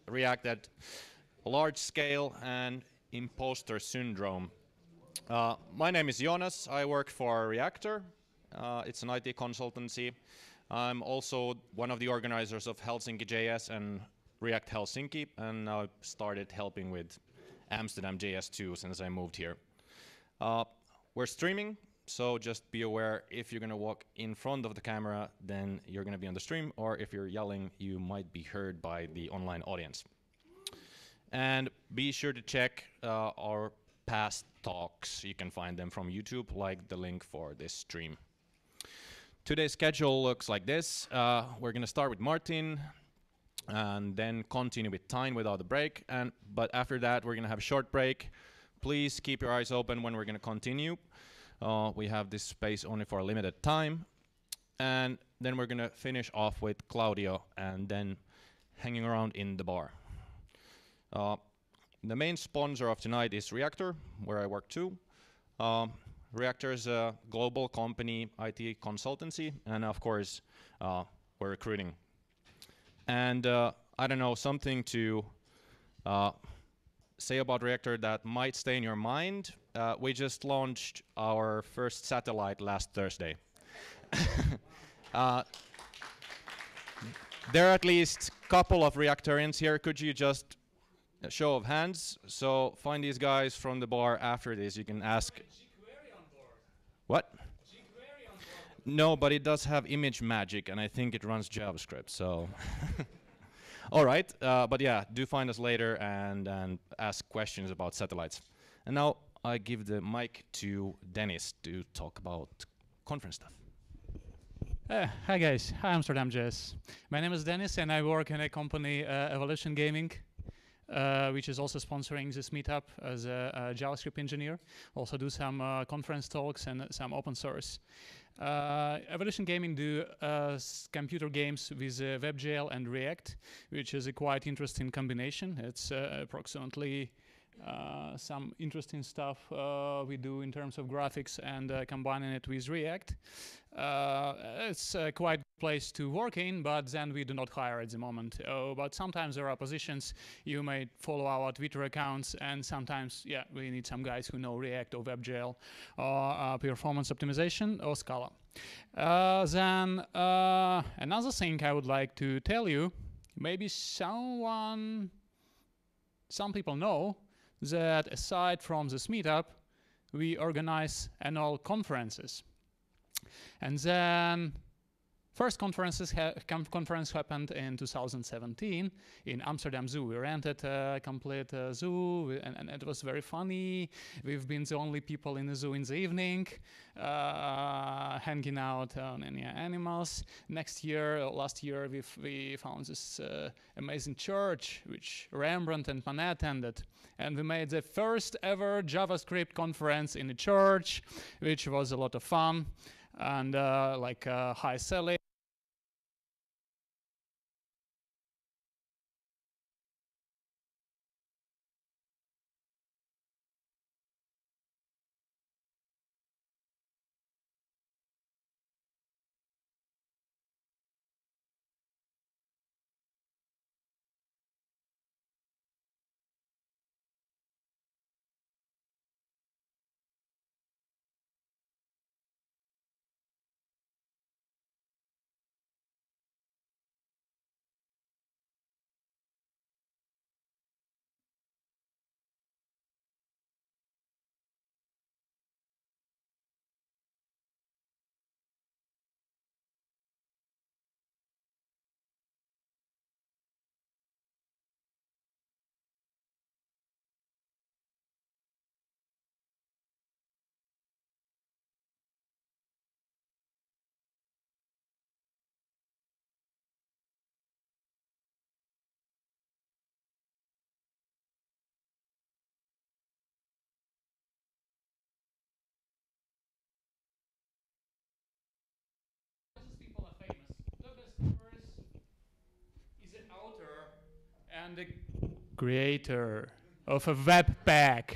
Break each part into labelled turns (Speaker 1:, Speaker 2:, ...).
Speaker 1: React at a large scale and imposter syndrome. My name is Jonas. I work for Reactor. It's an IT consultancy. I'm also one of the organizers of Helsinki JS and React Helsinki, and I started helping with AmsterdamJS too since I moved here. We're streaming, so just be aware if you're going to walk in front of the camera, then you're going to be on the stream, or if you're yelling, you might be heard by the online audience. And be sure to check our past talks. You can find them from YouTube, like the link for this stream. Today's schedule looks like this. We're going to start with Martin, and then continue with Tyne without a break. But after that, we're going to have a short break. Please keep your eyes open when we're going to continue. We have this space only for a limited time. And then we're going to finish off with Claudio and then hanging around in the bar. The main sponsor of tonight is Reactor, where I work too. Reactor is a global company, IT consultancy, and of course, we're recruiting. And I don't know, something to say about Reactor that might stay in your mind. We just launched our first satellite last Thursday. There are at least a couple of Reactorians here. Could you just show of hands? So find these guys from the bar after this. You can ask. What? No, but it does have image magic, and I think it runs JavaScript. So, all right. But yeah, do find us later and ask questions about satellites. And now I give the mic to Dennis to talk about conference stuff.
Speaker 2: Hi guys, hi AmsterdamJS. My name is Dennis, and I work in a company, Evolution Gaming, which is also sponsoring this meetup as a JavaScript engineer. Also do some conference talks and some open source. Evolution Gaming do computer games with WebGL and React, which is a quite interesting combination. It's approximately some interesting stuff we do in terms of graphics and combining it with React. It's a quite good place to work in, but then we do not hire at the moment. But sometimes there are positions. You may follow our Twitter accounts, and sometimes, yeah, we need some guys who know React or WebGL or performance optimization or Scala. Then another thing I would like to tell you, maybe some people know that aside from this meetup, we organize annual conferences. And then first conference happened in 2017 in Amsterdam Zoo. We rented a complete zoo, and it was very funny. We've been the only people in the zoo in the evening, hanging out on any animals. Last year, we found this amazing church, which Rembrandt and Manet attended. And we made the first ever JavaScript conference in a church, which was a lot of fun and high selling. And the creator of a Webpack.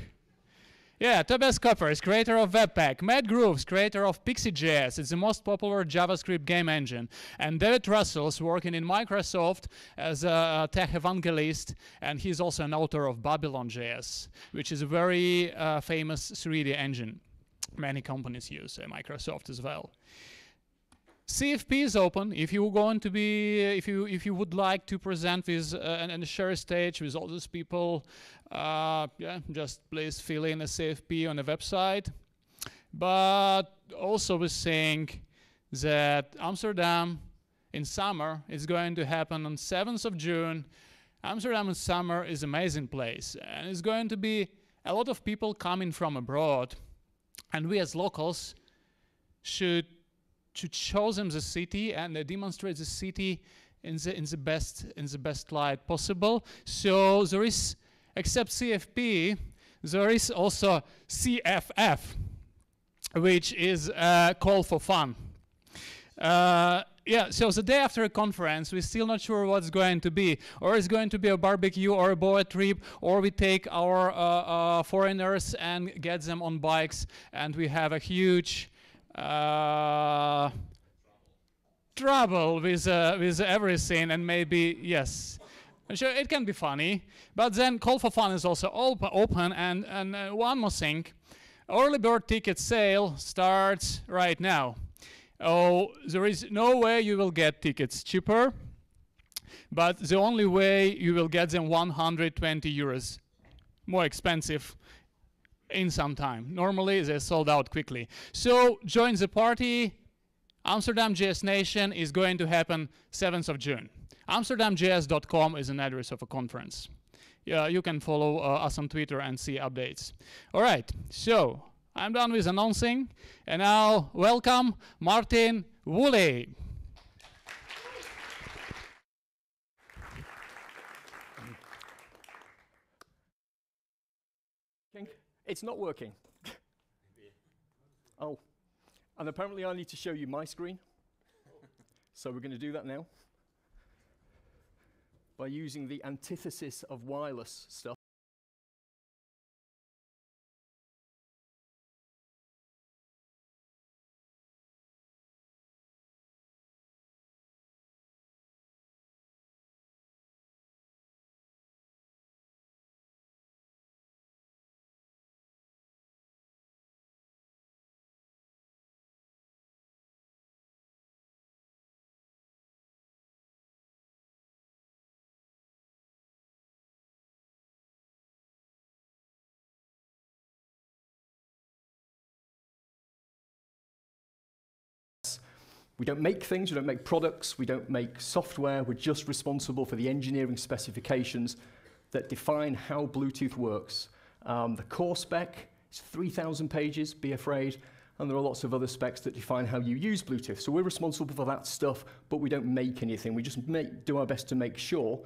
Speaker 2: Yeah, Tobias Koppers, creator of Webpack. Matt Grooves, creator of Pixie.js. It's the most popular JavaScript game engine. And David Russell's working in Microsoft as a tech evangelist, and he's also an author of Babylon.js, which is a very famous 3D engine. Many companies use Microsoft as well. CFP is open. If you want to be, if you would like to present with and share a stage with all those people, yeah, just please fill in a CFP on the website. But also we're saying that Amsterdam in summer is going to happen on 7th of June. Amsterdam in summer is an amazing place, and it's going to be a lot of people coming from abroad, and we as locals should show them the city and demonstrate the city in the best light possible. So there is, except CFP, there is also CFF, which is call for fun. Yeah, so the day after a conference, we're still not sure what's going to be. Or it's going to be a barbecue or a boat trip, or we take our foreigners and get them on bikes, and we have a huge trouble with everything, and maybe, yes. Sure, it can be funny, but then Call for Fun is also open, and one more thing. Early bird ticket sale starts right now. Oh, there is no way you will get tickets cheaper, but the only way you will get them 120 euros more expensive in some time. Normally, they're sold out quickly. So join the party. AmsterdamJS Nation is going to happen 7th of June. AmsterdamJS.com is an address of a conference. Yeah, you can follow us on Twitter and see updates. All right, so I'm done with announcing, and now welcome Martin Woolley.
Speaker 3: It's not working. Oh, and apparently I need to show you my screen. So we're going to do that now by using the antithesis of wireless stuff. We don't make things, we don't make products, we don't make software, we're just responsible for the engineering specifications that define how Bluetooth works. The core spec is 3,000 pages, be afraid, and there are lots of other specs that define how you use Bluetooth. So we're responsible for that stuff, but we don't make anything. We just do our best to make sure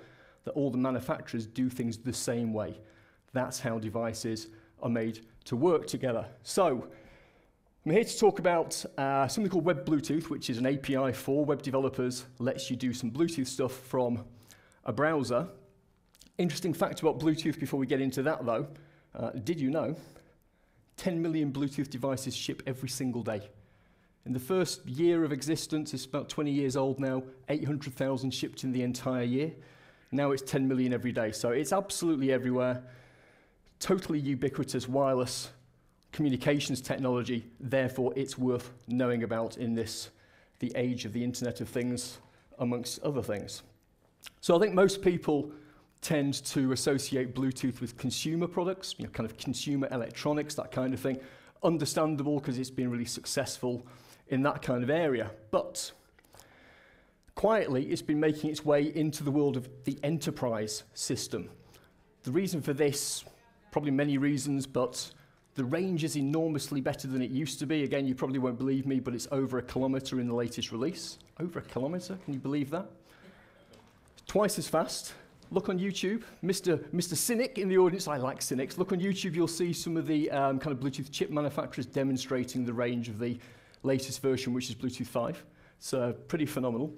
Speaker 3: that all the manufacturers do things the same way. That's how devices are made to work together. So I'm here to talk about something called Web Bluetooth, which is an API for web developers, lets you do some Bluetooth stuff from a browser. Interesting fact about Bluetooth before we get into that, though. Did you know 10 million Bluetooth devices ship every single day? In the first year of existence, it's about 20 years old now, 800,000 shipped in the entire year. Now it's 10 million every day, so it's absolutely everywhere. Totally ubiquitous wireless communications technology, therefore it's worth knowing about in the age of the Internet of Things, amongst other things. So I think most people tend to associate Bluetooth with consumer products, you know, kind of consumer electronics, that kind of thing. Understandable, because it's been really successful in that kind of area. But quietly, it's been making its way into the world of the enterprise system. The reason for this, probably many reasons, but the range is enormously better than it used to be. Again, you probably won't believe me, but it's over 1 kilometer in the latest release. Over 1 kilometer, can you believe that? Twice as fast. Look on YouTube. Mr. Cynic in the audience, I like cynics. Look on YouTube, you'll see some of the kind of Bluetooth chip manufacturers demonstrating the range of the latest version, which is Bluetooth 5. So pretty phenomenal.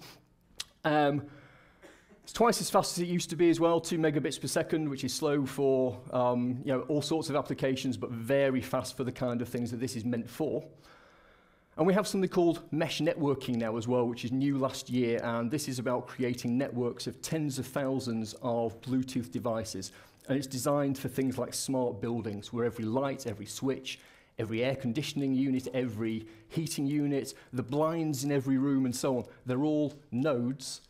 Speaker 3: It's twice as fast as it used to be as well, 2 megabits per second, which is slow for all sorts of applications, but very fast for the kind of things that this is meant for. And we have something called mesh networking now as well, which is new last year, and this is about creating networks of tens of thousands of Bluetooth devices. And it's designed for things like smart buildings, where every light, every switch, every air conditioning unit, every heating unit, the blinds in every room and so on, they're all nodes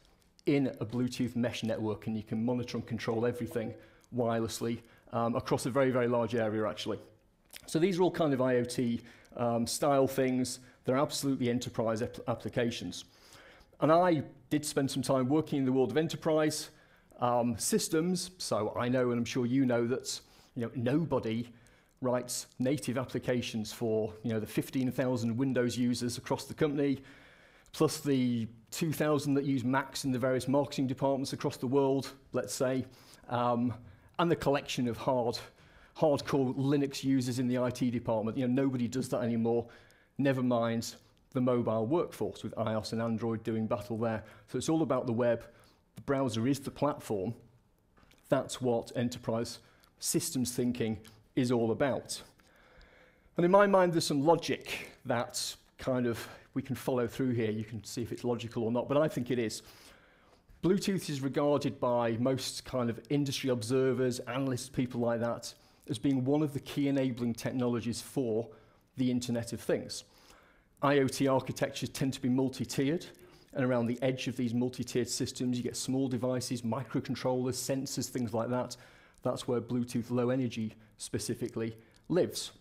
Speaker 3: in a Bluetooth mesh network, and you can monitor and control everything wirelessly across a very, very large area, actually. So these are all kind of IoT style things. They're absolutely enterprise applications. And I did spend some time working in the world of enterprise systems, so I know, and I'm sure you know, that nobody writes native applications for the 15,000 Windows users across the company, plus the 2,000 that use Macs in the various marketing departments across the world, let's say, and the collection of hardcore Linux users in the IT department. Nobody does that anymore. Never mind the mobile workforce with iOS and Android doing battle there. So it's all about the web. The browser is the platform. That's what enterprise systems thinking is all about. And in my mind, there's some logic that kind of we can follow through here. You can see if it's logical or not, but I think it is. Bluetooth is regarded by most kind of industry observers, analysts, people like that, as being one of the key enabling technologies for the Internet of Things. IoT architectures tend to be multi-tiered, and around the edge of these multi-tiered systems, you get small devices, microcontrollers, sensors, things like that. That's where Bluetooth Low Energy specifically lives.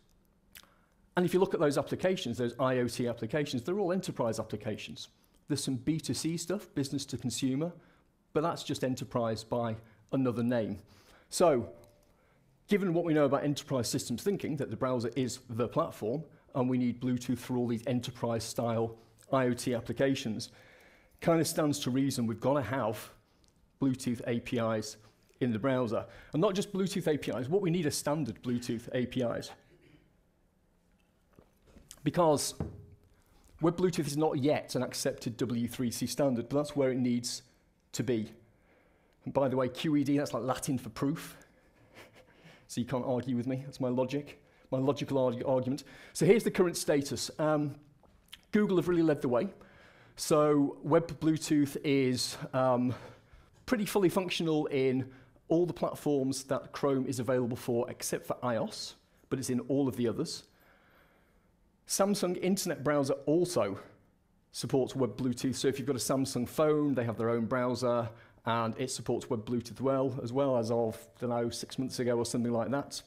Speaker 3: And if you look at those applications, those IoT applications, they're all enterprise applications. There's some B2C stuff, business to consumer, but that's just enterprise by another name. So, given what we know about enterprise systems thinking, that the browser is the platform, and we need Bluetooth for all these enterprise-style IoT applications, kind of stands to reason we've got to have Bluetooth APIs in the browser. And not just Bluetooth APIs, what we need are standard Bluetooth APIs. Because Web Bluetooth is not yet an accepted W3C standard, but that's where it needs to be. And by the way, QED, that's like Latin for proof. So you can't argue with me. That's my logic, my logical argument. So here's the current status. Google have really led the way. So Web Bluetooth is pretty fully functional in all the platforms that Chrome is available for, except for iOS, but it's in all of the others. Samsung Internet Browser also supports Web Bluetooth. So if you've got a Samsung phone, they have their own browser, and it supports Web Bluetooth as well as of, I don't know, 6 months ago or something like that.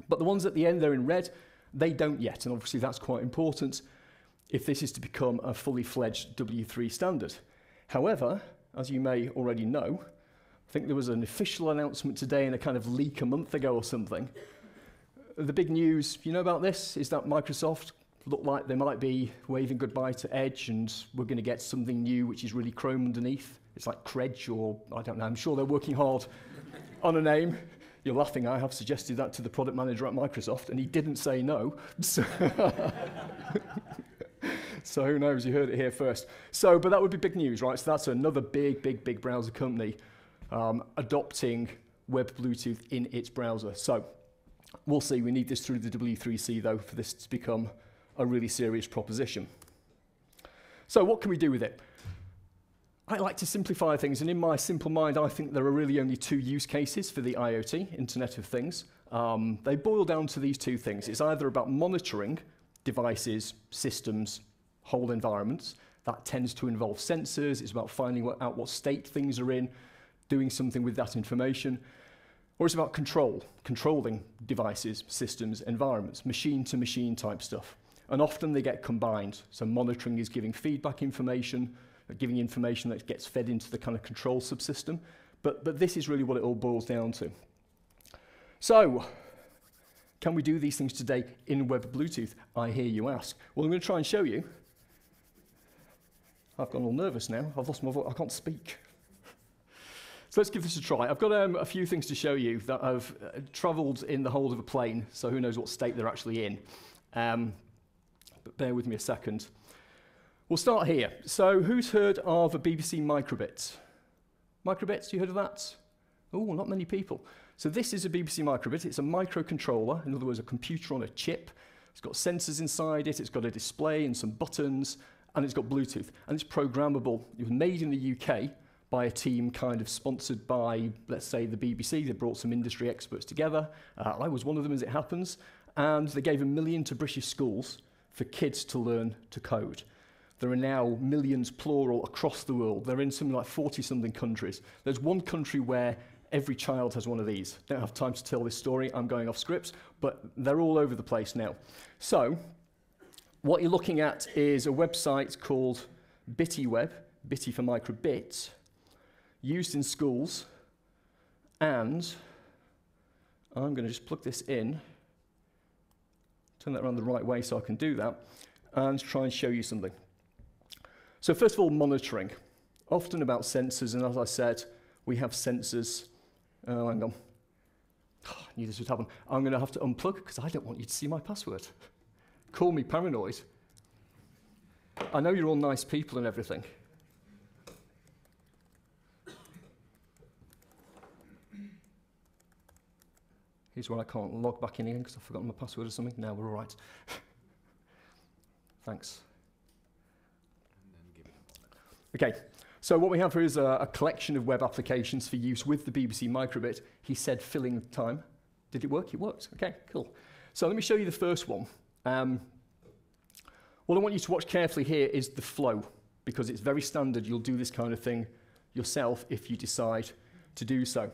Speaker 3: But the ones at the end, they're in red, they don't yet, and obviously that's quite important if this is to become a fully fledged W3 standard. However, as you may already know, I think there was an official announcement today and a kind of leak a month ago or something. The big news, you know about this, is that Microsoft look like they might be waving goodbye to Edge, and we're going to get something new which is really Chrome underneath. It's like Credge, or I don't know, I'm sure they're working hard on a name. You're laughing, I have suggested that to the product manager at Microsoft, and he didn't say no. So who knows, you heard it here first. So, but that would be big news, right? So that's another big browser company adopting Web Bluetooth in its browser. So we'll see, we need this through the W3C though for this to become a really serious proposition. So what can we do with it? I like to simplify things, and in my simple mind, I think there are really only two use cases for the IoT, Internet of Things. They boil down to these two things. It's either about monitoring devices, systems, whole environments. That tends to involve sensors. It's about finding out what state things are in, doing something with that information. Or it's about controlling devices, systems, environments, machine-to-machine type stuff. And often they get combined. So monitoring is giving feedback information, giving information that gets fed into the kind of control subsystem. But this is really what it all boils down to. So, can we do these things today in Web Bluetooth? I hear you ask. Well, I'm going to try and show you. I've gone all nervous now. I've lost my voice. I can't speak. So let's give this a try. I've got a few things to show you that have traveled in the hold of a plane, so who knows what state they're actually in. But bear with me a second. We'll start here. So who's heard of a BBC microbit? Microbits, you heard of that? Oh, not many people. So this is a BBC microbit. It's a microcontroller, in other words, a computer on a chip. It's got sensors inside it, it's got a display and some buttons, and it's got Bluetooth. And it's programmable. It was made in the UK by a team kind of sponsored by, let's say, the BBC. They brought some industry experts together. I was one of them, as it happens. And they gave $1 million to British schools for kids to learn to code. There are now millions, plural, across the world. They're in something like 40-something countries. There's one country where every child has one of these. Don't have time to tell this story. I'm going off script, but they're all over the place now. So what you're looking at is a website called BittyWeb, Bitty for microbit, used in schools, and I'm going to just plug this in, turn that around the right way so I can do that, and try and show you something. So first of all, monitoring. Often about sensors, and as I said, we have sensors. Oh, hang on. Oh, I knew this would happen. I'm going to have to unplug because I don't want you to see my password. Call me paranoid. I know you're all nice people and everything. Here's where I can't log back in again because I've forgotten my password or something. Now we're all right. Thanks. Okay, so what we have here is a collection of web applications for use with the BBC microbit. He said filling time. Did it work? It worked. Okay, cool. So let me show you the first one. What I want you to watch carefully here is the flow, because it's very standard. You'll do this kind of thing yourself if you decide to do so.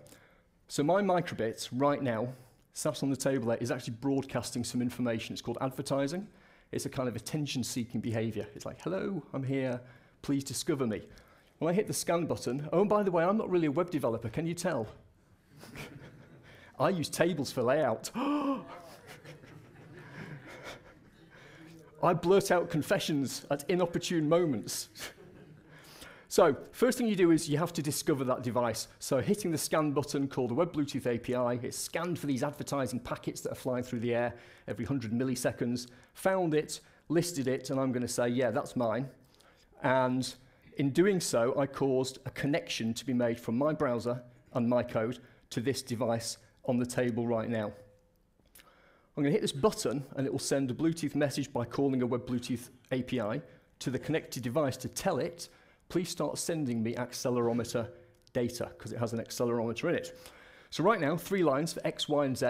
Speaker 3: So my microbit right now, sat on the table there, is actually broadcasting some information. It's called advertising. It's a kind of attention-seeking behavior. It's like, hello, I'm here, please discover me. When I hit the scan button, oh, and by the way, I'm not really a web developer, can you tell? I use tables for layout. I blurt out confessions at inopportune moments. So, first thing you do is you have to discover that device. So hitting the scan button called the Web Bluetooth API, it's scanned for these advertising packets that are flying through the air every 100 milliseconds, found it, listed it, and I'm going to say, yeah, that's mine. And in doing so, I caused a connection to be made from my browser and my code to this device on the table right now. I'm going to hit this button, and it will send a Bluetooth message by calling a Web Bluetooth API to the connected device to tell it, please start sending me accelerometer data, because it has an accelerometer in it. So right now, 3 lines for X, Y, and Z.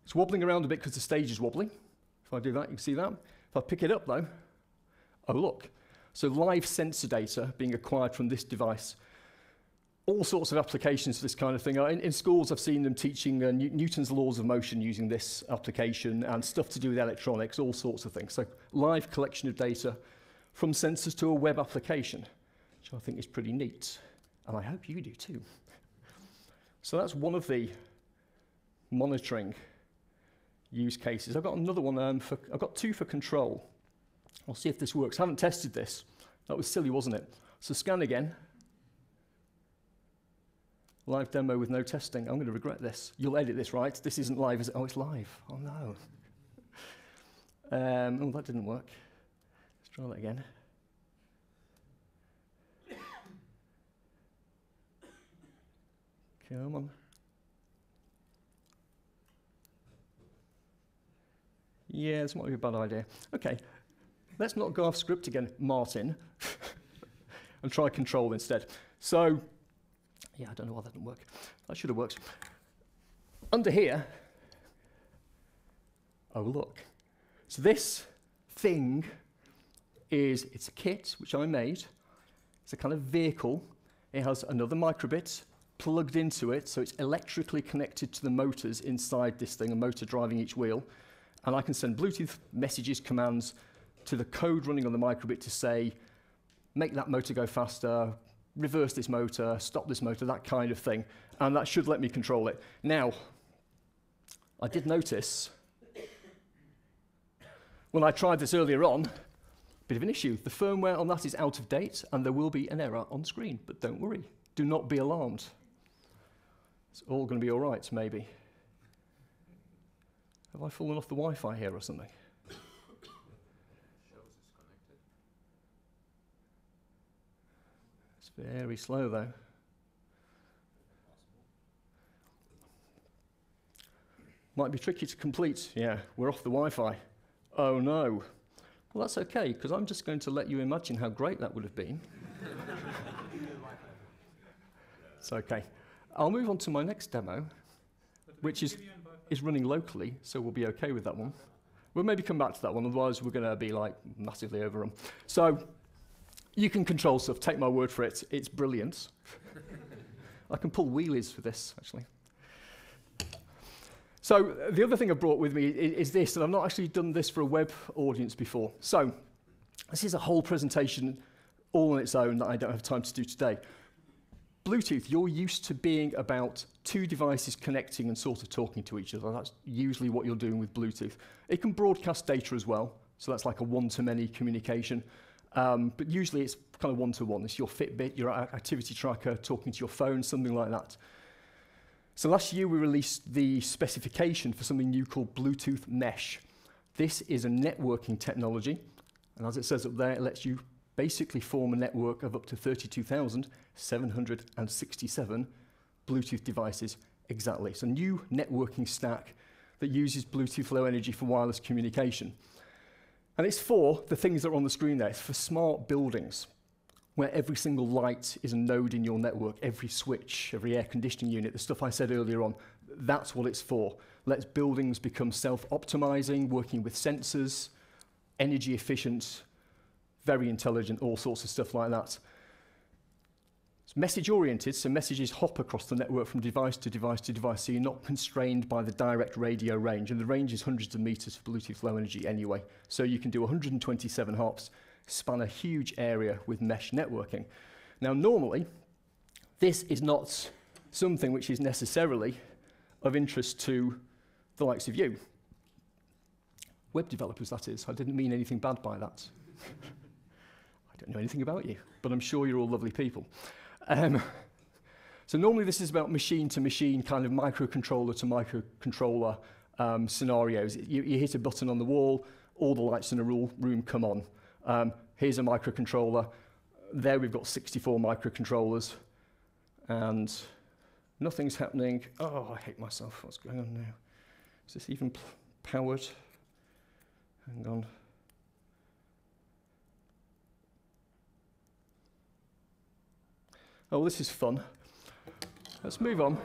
Speaker 3: It's wobbling around a bit because the stage is wobbling. If I do that, you can see that. If I pick it up, though, oh, look. So live sensor data being acquired from this device. All sorts of applications for this kind of thing. In schools, I've seen them teaching Newton's laws of motion using this application and stuff to do with electronics, all sorts of things. So live collection of data from sensors to a web application, which I think is pretty neat. And I hope you do too. So that's one of the monitoring use cases. I've got another one, I've got 2 for control. I'll see if this works. I haven't tested this. That was silly, wasn't it? So scan again. Live demo with no testing. I'm going to regret this. You'll edit this, right? This isn't live, is it? Oh, it's live. Oh, no. Oh, that didn't work. Let's try that again. Come on. Yeah, this might be a bad idea. Okay, let's not go off script again, Martin, and try control instead. So, yeah, I don't know why that didn't work. That should have worked. Under here, oh, look. So this thing it's a kit which I made. It's a kind of vehicle. It has another microbit plugged into it, so it's electrically connected to the motors inside this thing, a motor driving each wheel. And I can send Bluetooth messages, commands to the code running on the microbit to say, make that motor go faster, reverse this motor, stop this motor, that kind of thing. And that should let me control it. Now, I did notice, when I tried this earlier on, a bit of an issue. The firmware on that is out of date, and there will be an error on screen. But don't worry, do not be alarmed. It's all going to be all right, maybe. Have I fallen off the Wi-Fi here or something? It's very slow, though. Might be tricky to complete. Yeah, we're off the Wi-Fi. Oh no. Well, that's okay, because I'm just going to let you imagine how great that would have been. It's okay. I'll move on to my next demo, which is running locally, so we'll be okay with that one. We'll maybe come back to that one, otherwise we're going to be like massively overrun. So you can control stuff, take my word for it, it's brilliant. I can pull wheelies for this, actually. So the other thing I brought with me is this, and I've not actually done this for a web audience before. So this is a whole presentation all on its own that I don't have time to do today. Bluetooth, you're used to being about two devices connecting and sort of talking to each other. That's usually what you're doing with Bluetooth. It can broadcast data as well, so that's like a one-to-many communication. But usually it's kind of one-to-one. It's your Fitbit, your activity tracker, talking to your phone, something like that. So last year we released the specification for something new called Bluetooth Mesh. This is a networking technology, and as it says up there, it lets you basically form a network of up to 32,767 Bluetooth devices exactly. It's a new networking stack that uses Bluetooth Low Energy for wireless communication. And it's for the things that are on the screen there. It's for smart buildings, where every single light is a node in your network, every switch, every air conditioning unit, the stuff I said earlier on, that's what it's for. Lets buildings become self-optimizing, working with sensors, energy efficient, very intelligent, all sorts of stuff like that. It's message-oriented, so messages hop across the network from device to device to device, so you're not constrained by the direct radio range, and the range is hundreds of meters for Bluetooth Low Energy anyway. So you can do 127 hops, span a huge area with mesh networking. Now, normally, this is not something which is necessarily of interest to the likes of you. Web developers, that is. I didn't mean anything bad by that. I don't know anything about you, but I'm sure you're all lovely people. So normally this is about machine-to-machine, kind of microcontroller-to-microcontroller scenarios. You hit a button on the wall, all the lights in a room come on. Here's a microcontroller. There we've got 64 microcontrollers, and nothing's happening. Oh, I hate myself. What's going on now? Is this even powered? Hang on. Oh, this is fun. Let's move on.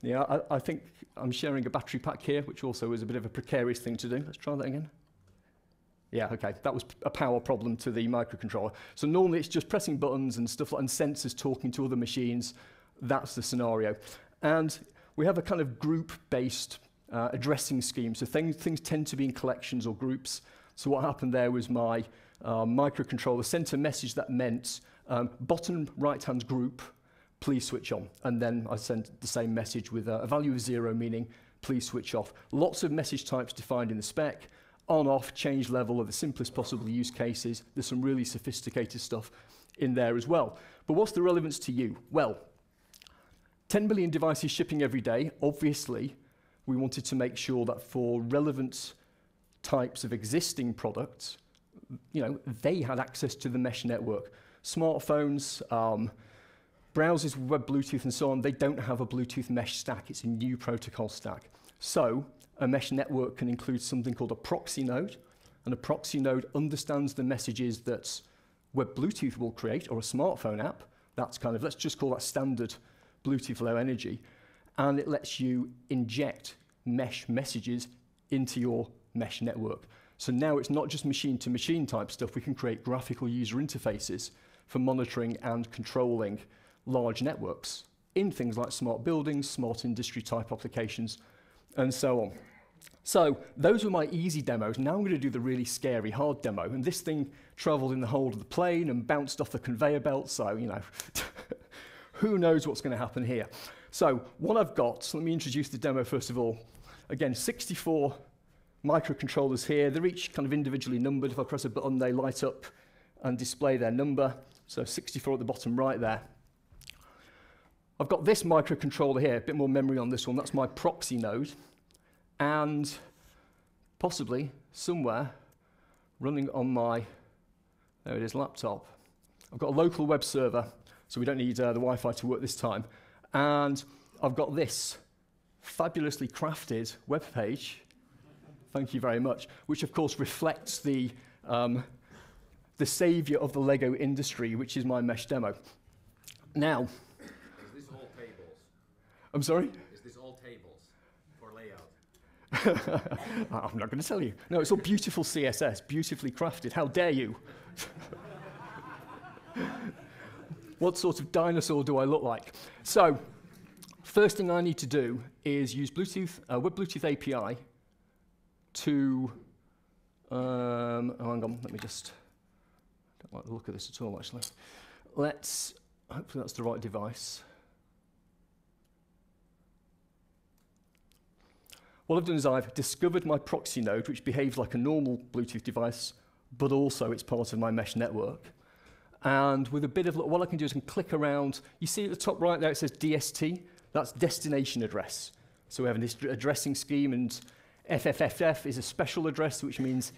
Speaker 3: Yeah, I think I'm sharing a battery pack here, which also is a bit of a precarious thing to do. Let's try that again. Yeah, okay, that was a power problem to the microcontroller. So normally it's just pressing buttons and stuff like, and sensors talking to other machines. That's the scenario. And we have a kind of group-based addressing scheme. So things tend to be in collections or groups. So what happened there was my microcontroller sent a message that meant bottom right-hand group, please switch on. And then I sent the same message with a value of 0, meaning please switch off. Lots of message types defined in the spec. On, off, change level are the simplest possible use cases. There's some really sophisticated stuff in there as well. But what's the relevance to you? Well, 10 billion devices shipping every day. Obviously, we wanted to make sure that for relevant types of existing products, they had access to the mesh network. Smartphones, browsers with web Bluetooth and so on, they don't have a Bluetooth mesh stack. It's a new protocol stack. So a mesh network can include something called a proxy node, and a proxy node understands the messages that web Bluetooth will create, or a smartphone app. That's kind of, let's just call that standard Bluetooth Low Energy, and it lets you inject mesh messages into your mesh network. So now it's not just machine-to-machine type stuff. We can create graphical user interfaces for monitoring and controlling large networks in things like smart buildings, smart industry type applications, and so on. So those were my easy demos. Now I'm going to do the really scary hard demo. And this thing traveled in the hold of the plane and bounced off the conveyor belt. So, who knows what's going to happen here. So what I've got, let me introduce the demo first of all. Again, 64 microcontrollers here. They're each kind of individually numbered. If I press a button, they light up and display their number. So 64 at the bottom right there. I've got this microcontroller here, a bit more memory on this one. That's my proxy node. And possibly somewhere running on my, there it is, laptop. I've got a local web server, so we don't need the Wi-Fi to work this time. And I've got this fabulously crafted web page. Thank you very much. Which, of course, reflects the savior of the Lego industry, which is my mesh demo. Now,
Speaker 4: is this all tables?
Speaker 3: I'm sorry?
Speaker 4: Is this all tables for layout?
Speaker 3: I'm not going to tell you. No, it's all beautiful CSS, beautifully crafted. How dare you? What sort of dinosaur do I look like? So, first thing I need to do is use Bluetooth, Web Bluetooth API to, hang on, let me just, I don't like the look of this at all, actually. Hopefully that's the right device. What I've done is I've discovered my proxy node, which behaves like a normal Bluetooth device, but also it's part of my mesh network. And with a bit of, what I can do is I can click around. You see at the top right there, it says DST. That's destination address. So we have an addressing scheme, and FFFF is a special address, which means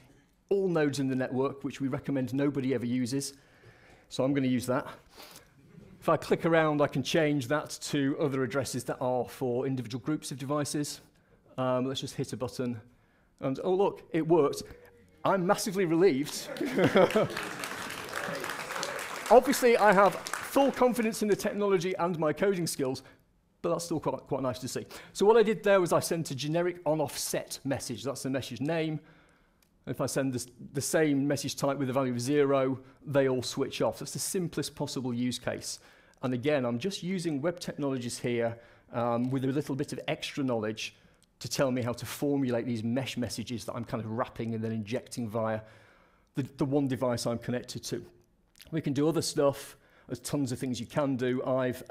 Speaker 3: all nodes in the network, which we recommend nobody ever uses. So I'm going to use that. If I click around, I can change that to other addresses that are for individual groups of devices. Let's just hit a button. And oh, look, it worked. I'm massively relieved. Obviously, I have full confidence in the technology and my coding skills, but that's still quite nice to see. So what I did there was I sent a generic on-off set message. That's the message name. If I send the same message type with a value of 0, they all switch off. That's the simplest possible use case. And again, I'm just using web technologies here with a little bit of extra knowledge to tell me how to formulate these mesh messages that I'm kind of wrapping and then injecting via the one device I'm connected to. We can do other stuff. There's tons of things you can do. I've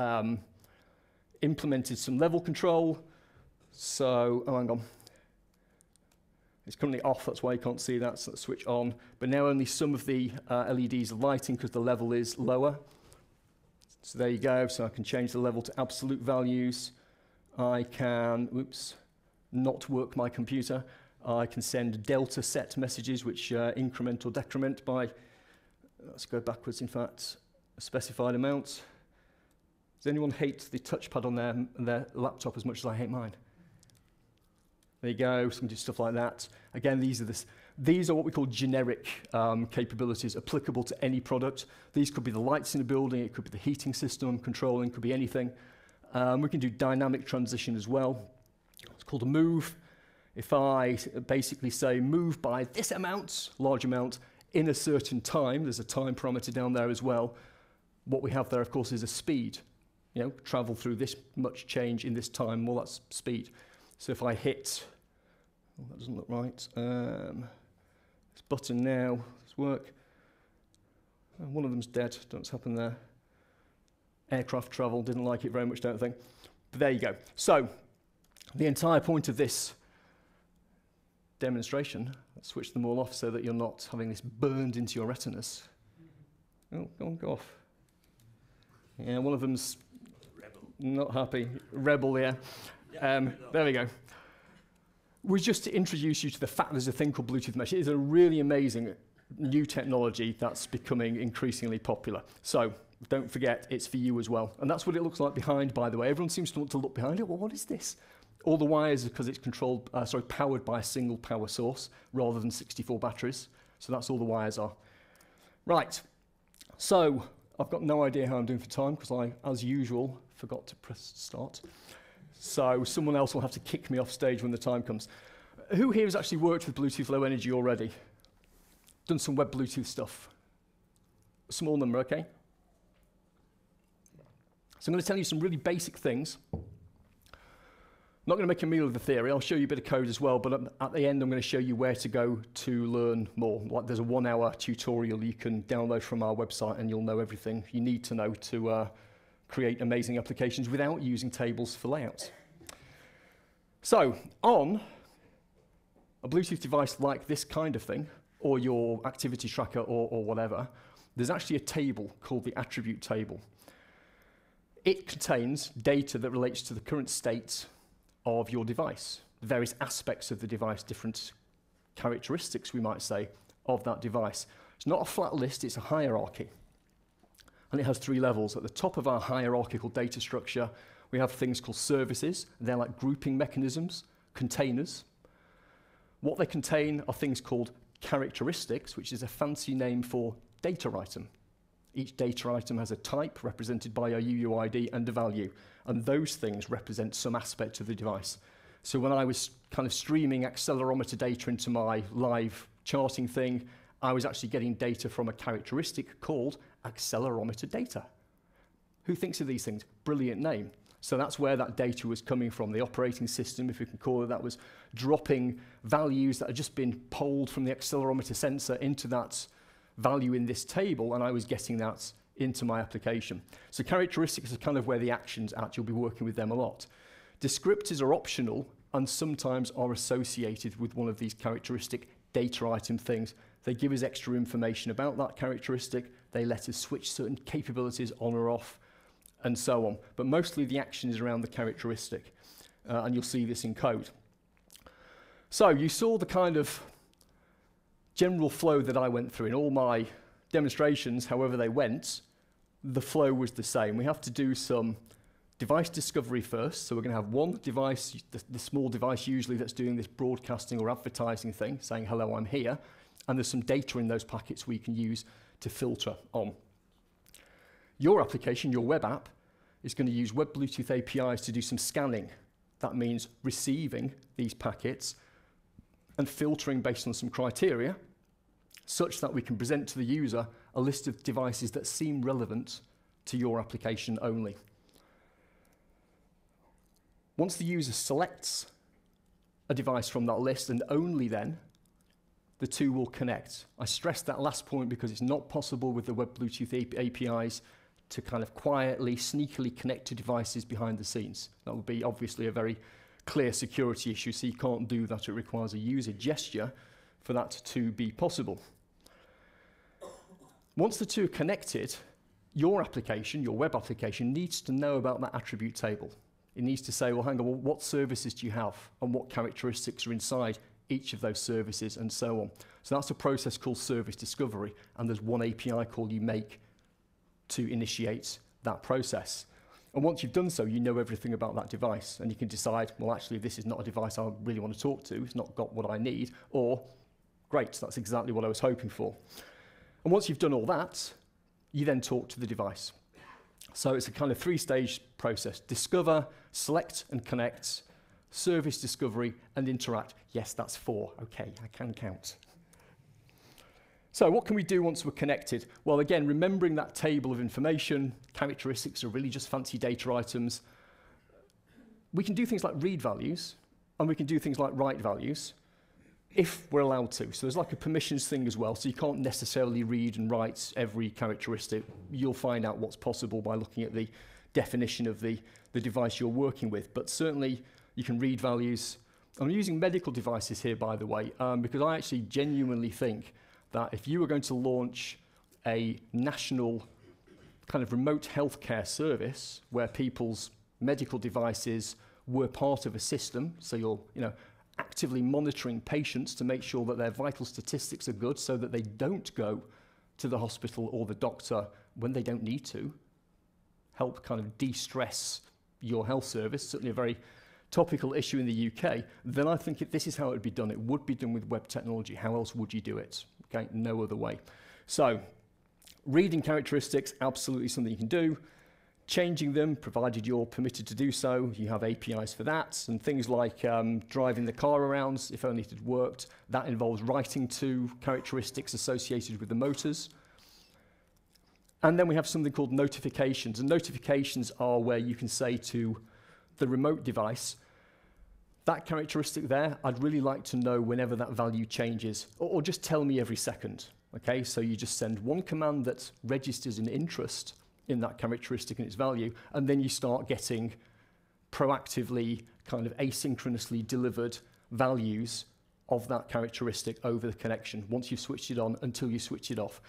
Speaker 3: implemented some level control. So, oh, hang on. It's currently off, that's why you can't see that, so let's switch on. But now only some of the LEDs are lighting because the level is lower. So there you go, so I can change the level to absolute values. I can, not work my computer. I can send delta set messages, which increment or decrement by, let's go backwards, in fact, a specified amount. Does anyone hate the touchpad on their laptop as much as I hate mine? There you go, some do stuff like that. Again, these are what we call generic capabilities applicable to any product. These could be the lights in a building, it could be the heating system controlling, could be anything. We can do dynamic transition as well. It's called a move. If I basically say move by this amount, large amount, in a certain time, there's a time parameter down there as well. What we have there, of course, is a speed. You know, travel through this much change in this time, well, that's speed. So if I hit, oh, that doesn't look right. This button now, does work. One of them's dead, don't know what's happened there. Aircraft travel, didn't like it very much, don't think. But there you go. So, the entire point of this demonstration, let's switch them all off so that you're not having this burned into your retinas. Oh, go on, go off. Yeah, one of them's not happy. Rebel, yeah. There we go. Was just to introduce you to the fact there's a thing called Bluetooth Mesh. It is a really amazing new technology that's becoming increasingly popular. So don't forget, it's for you as well. And that's what it looks like behind, by the way. Everyone seems to want to look behind it. Well, what is this? All the wires are because it's powered by a single power source rather than 64 batteries. So that's all the wires are. Right. So I've got no idea how I'm doing for time because I, as usual, forgot to press start. So someone else will have to kick me off stage when the time comes. Who here has actually worked with Bluetooth Low Energy already? Done some web Bluetooth stuff? A small number, okay? So I'm going to tell you some really basic things. I'm not going to make a meal of the theory. I'll show you a bit of code as well, but at the end I'm going to show you where to go to learn more. Like there's a 1-hour tutorial you can download from our website and you'll know everything you need to know to create amazing applications without using tables for layouts. So, on a Bluetooth device like this kind of thing, or your activity tracker or whatever, there's actually a table called the attribute table. It contains data that relates to the current state of your device, the various aspects of the device, different characteristics, we might say, of that device. It's not a flat list, it's a hierarchy. And it has 3 levels. At the top of our hierarchical data structure, We have things called services. They're like grouping mechanisms, containers. What they contain are things called characteristics, which is a fancy name for data item. Each data item has a type represented by a UUID and a value, and those things represent some aspect of the device. So when I was kind of streaming accelerometer data into my live charting thing, I was actually getting data from a characteristic called accelerometer data. Who thinks of these things? Brilliant name. So that's where that data was coming from. The operating system, if we can call it that, was dropping values that had just been polled from the accelerometer sensor into that value in this table, and I was getting that into my application. So characteristics are kind of where the actions at. You'll be working with them a lot. Descriptors are optional and sometimes are associated with one of these characteristic data item things. They give us extra information about that characteristic. They let us switch certain capabilities on or off, and so on. But mostly the action is around the characteristic, and you'll see this in code. So you saw the kind of general flow that I went through in all my demonstrations. However they went, the flow was the same. We have to do some device discovery first. So we're going to have one device, the small device usually that's doing this broadcasting or advertising thing, saying, hello, I'm here. And there's some data in those packets we can use to filter on. Your application, your web app, is going to use Web Bluetooth APIs to do some scanning. That means receiving these packets and filtering based on some criteria, such that we can present to the user a list of devices that seem relevant to your application only. Once the user selects a device from that list, and only then, the two will connect. I stress that last point because it's not possible with the Web Bluetooth APIs to kind of quietly, sneakily connect to devices behind the scenes. That would be obviously a very clear security issue, so you can't do that. It requires a user gesture for that to be possible. Once the two are connected, your application, your web application, needs to know about that attribute table. It needs to say, well, hang on, well, what services do you have and what characteristics are inside each of those services and so on. So that's a process called service discovery, and there's one API call you make to initiate that process. And once you've done so, you know everything about that device, and you can decide, well, actually, this is not a device I really want to talk to. It's not got what I need, or great, that's exactly what I was hoping for. And once you've done all that, you then talk to the device. So it's a kind of three-stage process: discover, select and connect, service discovery, and interact. Yes, that's 4. Okay, I can count. So what can we do once we're connected? Well, again, remembering that table of information, characteristics are really just fancy data items. We can do things like read values, and we can do things like write values, if we're allowed to. So there's like a permissions thing as well, so you can't necessarily read and write every characteristic. You'll find out what's possible by looking at the definition of the device you're working with. But certainly, you can read values. I'm using medical devices here, by the way, because I actually genuinely think that if you were going to launch a national kind of remote healthcare service where people's medical devices were part of a system, so you're actively monitoring patients to make sure that their vital statistics are good so that they don't go to the hospital or the doctor when they don't need to, help kind of de-stress your health service, certainly a very topical issue in the UK, then I think this is how it would be done. It would be done with web technology. How else would you do it? Okay, no other way. So, reading characteristics, absolutely something you can do. Changing them, provided you're permitted to do so, you have APIs for that, and things like driving the car around, if only it had worked. That involves writing to characteristics associated with the motors. And then we have something called notifications, and notifications are where you can say to the remote device, that characteristic there, I'd really like to know whenever that value changes, or just tell me every second. Okay, so you just send one command that registers an interest in that characteristic and its value, and then you start getting proactively, kind of asynchronously delivered values of that characteristic over the connection once you've switched it on until you switch it off.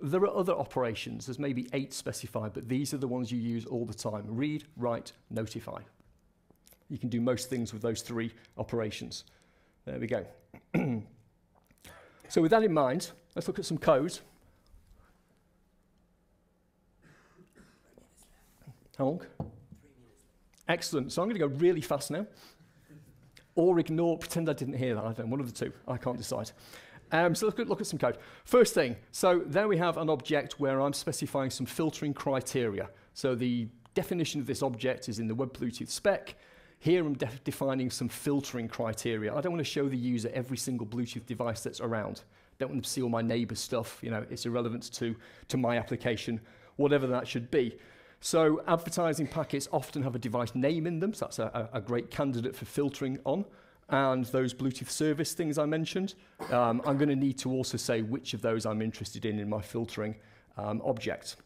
Speaker 3: There are other operations, there's maybe 8 specified, but these are the ones you use all the time: read, write, notify. You can do most things with those 3 operations. There we go. So with that in mind, let's look at some code. How long? 3 minutes. Excellent. So I'm going to go really fast now. Or ignore, pretend I didn't hear that. I don't know, one of the two. I can't decide. So let's look at some code. First thing, so there we have an object where I'm specifying some filtering criteria. So the definition of this object is in the Web Bluetooth spec. Here I'm defining some filtering criteria. I don't want to show the user every single Bluetooth device that's around. Don't want them to see all my neighbor's stuff. You know, it's irrelevant to my application, whatever that should be. So advertising packets often have a device name in them, so that's a great candidate for filtering on. And those Bluetooth service things I mentioned, I'm going to need to also say which of those I'm interested in my filtering object.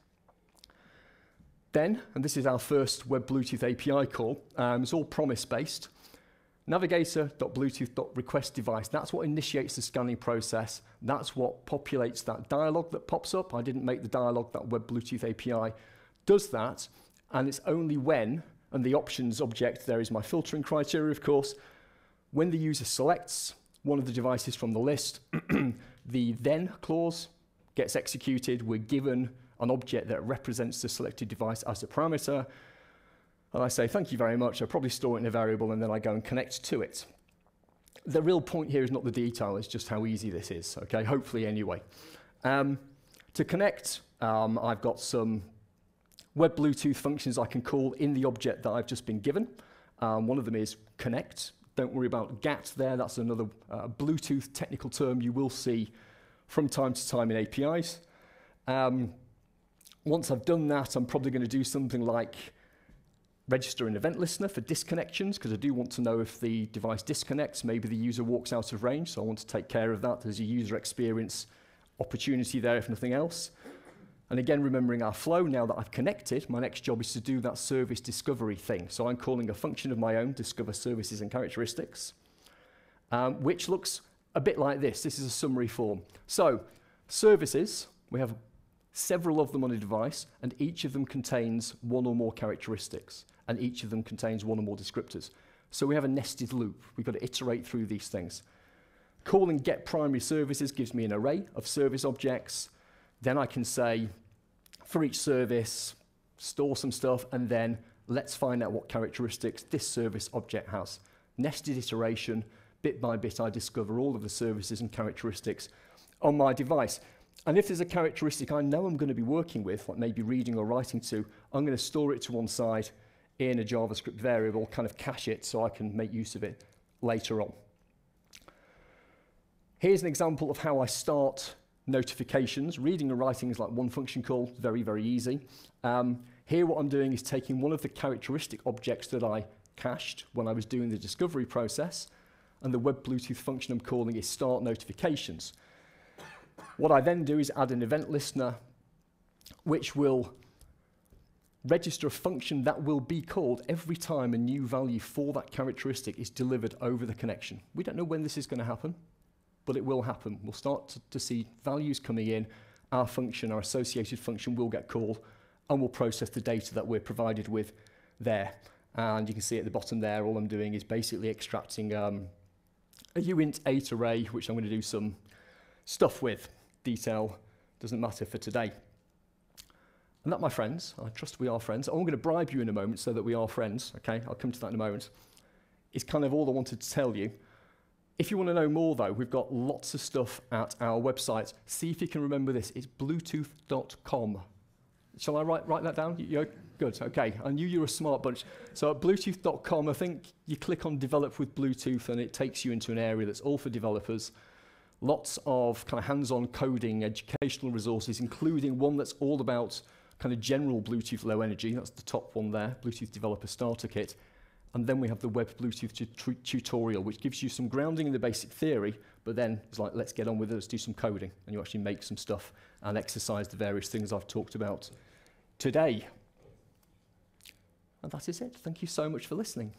Speaker 3: Then, and this is our first Web Bluetooth API call, it's all promise-based. Navigator.bluetooth.requestDevice, that's what initiates the scanning process. That's what populates that dialog that pops up. I didn't make the dialog, that Web Bluetooth API does that, and it's only when, and the options object there is my filtering criteria, of course, when the user selects one of the devices from the list, the then clause gets executed. We're given an object that represents the selected device as a parameter, and I say, thank you very much. I probably store it in a variable, and then I go and connect to it. The real point here is not the detail, it's just how easy this is, okay? Hopefully anyway. To connect, I've got some Web Bluetooth functions I can call in the object that I've just been given. One of them is connect. Don't worry about GAT there. That's another Bluetooth technical term you will see from time to time in APIs. Once I've done that, I'm probably going to do something like register an event listener for disconnections, because I do want to know if the device disconnects. Maybe the user walks out of range, so I want to take care of that. There's a user experience opportunity there, if nothing else. And again, remembering our flow, now that I've connected, my next job is to do that service discovery thing. So I'm calling a function of my own, discover services and characteristics, which looks a bit like this. This is a summary form. So services, we have several of them on a device, and each of them contains one or more characteristics, and each of them contains one or more descriptors. So we have a nested loop. We've got to iterate through these things. Calling get primary services gives me an array of service objects. Then I can say, for each service, store some stuff, and then let's find out what characteristics this service object has. Nested iteration, bit by bit, I discover all of the services and characteristics on my device. And if there's a characteristic I know I'm going to be working with, like maybe reading or writing to, I'm going to store it to one side in a JavaScript variable, kind of cache it so I can make use of it later on. Here's an example of how I start notifications. Reading and writing is like one function call, very, very easy. Here what I'm doing is taking one of the characteristic objects that I cached when I was doing the discovery process, and the Web Bluetooth function I'm calling is start notifications. What I then do is add an event listener, which will register a function that will be called every time a new value for that characteristic is delivered over the connection. We don't know when this is going to happen, but it will happen. We'll start to see values coming in. Our function, our associated function, will get called, and we'll process the data that we're provided with there. And you can see at the bottom there, all I'm doing is basically extracting a uint8 array, which I'm going to do some stuff with. Detail doesn't matter for today. And that, my friends, I trust we are friends. I'm going to bribe you in a moment so that we are friends, okay? I'll come to that in a moment. It's kind of all I wanted to tell you. If you want to know more, though, we've got lots of stuff at our website. See if you can remember this. It's bluetooth.com. Shall I write that down? Good, okay. I knew you were a smart bunch. So at bluetooth.com, I think you click on Develop with Bluetooth, and it takes you into an area that's all for developers. Lots of kind of hands-on coding, educational resources, including one that's all about kind of general Bluetooth low energy. That's the top one there, Bluetooth Developer Starter Kit. And then we have the Web Bluetooth tutorial, which gives you some grounding in the basic theory, but then it's like, let's get on with it, let's do some coding. And you actually make some stuff and exercise the various things I've talked about today. And that is it. Thank you so much for listening.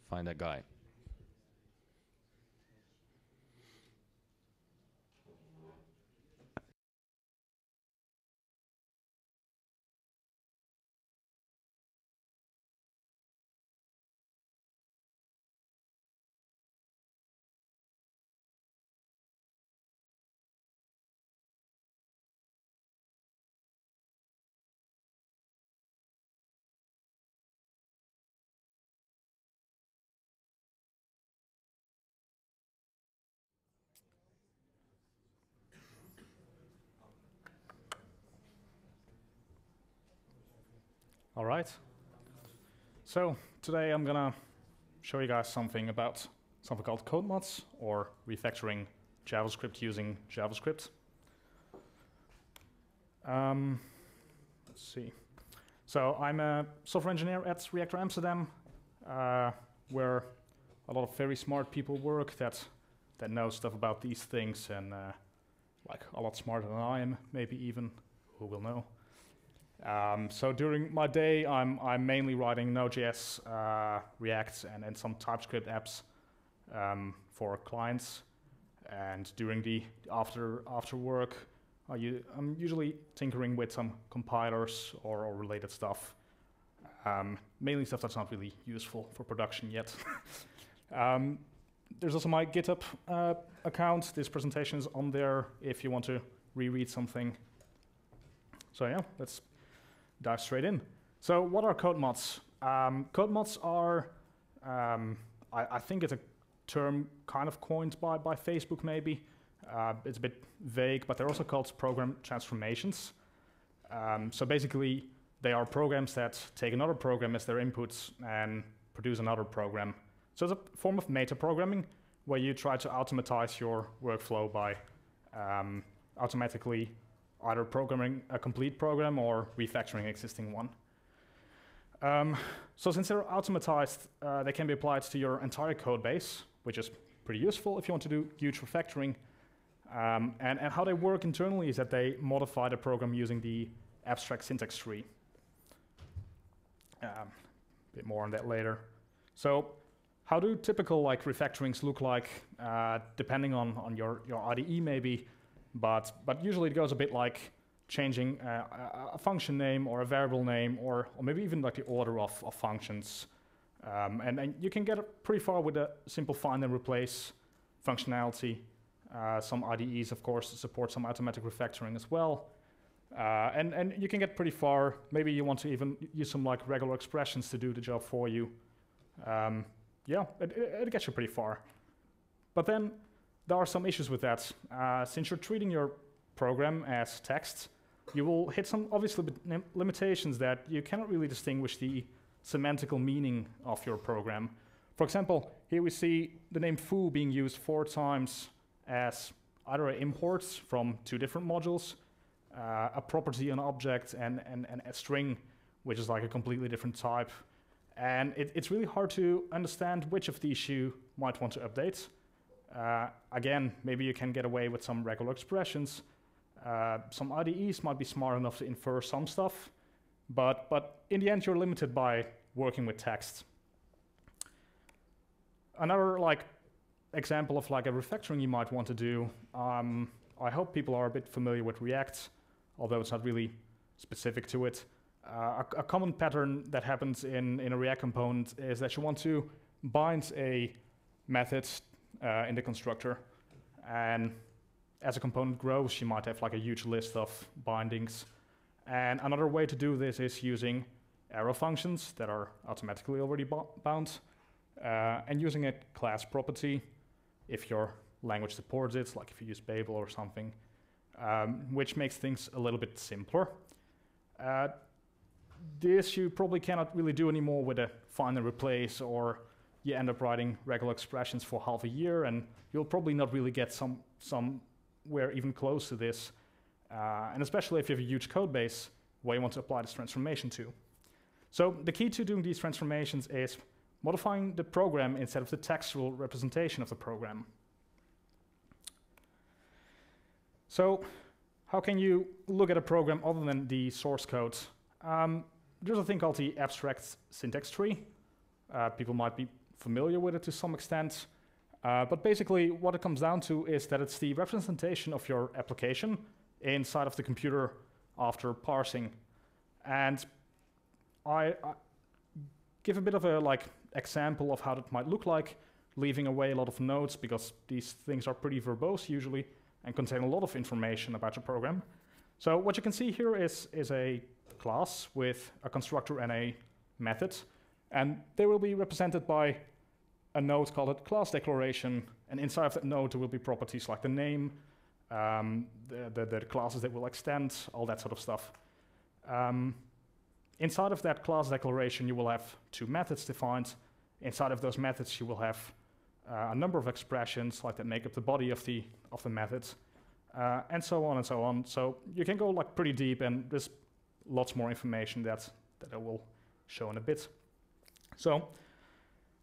Speaker 1: find that guy.
Speaker 5: All right. So today I'm gonna show you guys something about something called code mods, or refactoring JavaScript using JavaScript. Let's see. So I'm a software engineer at Reactor Amsterdam, where a lot of very smart people work that know stuff about these things, and like a lot smarter than I am, maybe even, who will know. So during my day, I'm mainly writing Node.js, React, and some TypeScript apps for clients. And during the after work, I'm usually tinkering with some compilers or related stuff. Mainly stuff that's not really useful for production yet. There's also my GitHub account. This presentation is on there if you want to reread something. So yeah, let's dive straight in. So what are code mods? Code mods are, I think it's a term kind of coined by Facebook maybe. It's a bit vague, but they're also called program transformations. So basically, they are programs that take another program as their inputs and produce another program. So it's a form of meta-programming where you try to automatize your workflow by automatically either programming a complete program or refactoring an existing one. So since they're automatized, they can be applied to your entire code base, which is pretty useful if you want to do huge refactoring. And how they work internally is that they modify the program using the abstract syntax tree. A bit more on that later. So how do typical like refactorings look like, depending on your IDE maybe? But usually it goes a bit like changing a function name or a variable name, or maybe even like the order of functions. And you can get pretty far with a simple find and replace functionality. Some IDEs, of course, support some automatic refactoring as well. And you can get pretty far. Maybe you want to even use some like regular expressions to do the job for you. Yeah, it gets you pretty far. But then there are some issues with that. Since you're treating your program as text, you will hit some obviously limitations that you cannot really distinguish the semantical meaning of your program. For example, here we see the name foo being used 4 times as either an import from 2 different modules, a property, an object, and a string, which is like a completely different type. And it's really hard to understand which of these you might want to update. Again, maybe you can get away with some regular expressions. Some IDEs might be smart enough to infer some stuff, but in the end, you're limited by working with text. Another like example of like a refactoring you might want to do. I hope people are a bit familiar with React, although it's not really specific to it. A common pattern that happens in a React component is that you want to bind a method in the constructor, and as a component grows, you might have like a huge list of bindings. And another way to do this is using arrow functions that are automatically already bound, and using a class property if your language supports it, like if you use Babel or something, which makes things a little bit simpler. This you probably cannot really do anymore with a find and replace, or you end up writing regular expressions for half a year, and you'll probably not really get somewhere even close to this. And especially if you have a huge code base where you want to apply this transformation to. So the key to doing these transformations is modifying the program instead of the textual representation of the program. So how can you look at a program other than the source code? There's a thing called the abstract syntax tree. People might be familiar with it to some extent. But basically, what it comes down to is that it's the representation of your application inside of the computer after parsing. And I give a bit of a example of how that might look like, leaving away a lot of nodes because these things are pretty verbose usually and contain a lot of information about your program. So what you can see here is a class with a constructor and a method, and they will be represented by a node called a class declaration, and inside of that node there will be properties like the name, the classes that will extend, all that sort of stuff. Inside of that class declaration you will have two methods defined. Inside of those methods you will have a number of expressions like that make up the body of the method, and so on and so on. So you can go pretty deep, and there's lots more information that I will show in a bit. So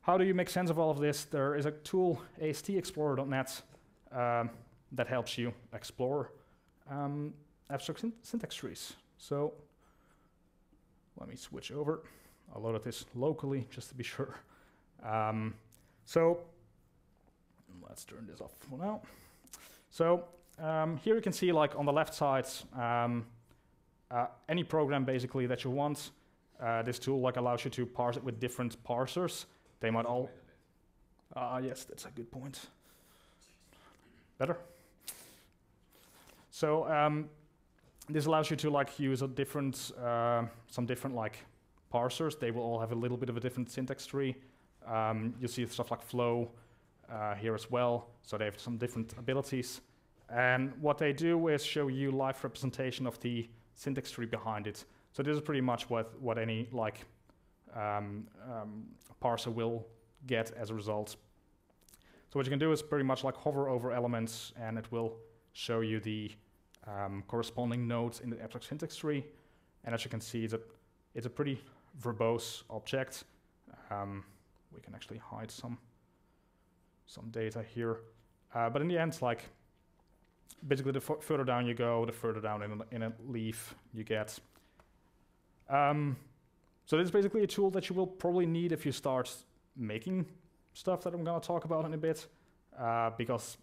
Speaker 5: how do you make sense of all of this? There is a tool, astexplorer.net, that helps you explore abstract syntax trees. So let me switch over. I'll load this locally just to be sure. So let's turn this off for now. So here you can see on the left side any program basically that you want. This tool allows you to parse it with different parsers. They might all... yes, that's a good point. Better? So this allows you to use a different, some different parsers. They will all have a little bit of a different syntax tree. You see stuff like flow here as well. So they have some different abilities. And what they do is show you live representation of the syntax tree behind it. So this is pretty much what any parser will get as a result. So what you can do is pretty much hover over elements, and it will show you the corresponding nodes in the abstract syntax tree. And as you can see, it's a pretty verbose object. We can actually hide some data here. But in the end, basically the further down you go, the further down in a leaf you get. So this is basically a tool that you will probably need if you start making stuff that I'm going to talk about in a bit, because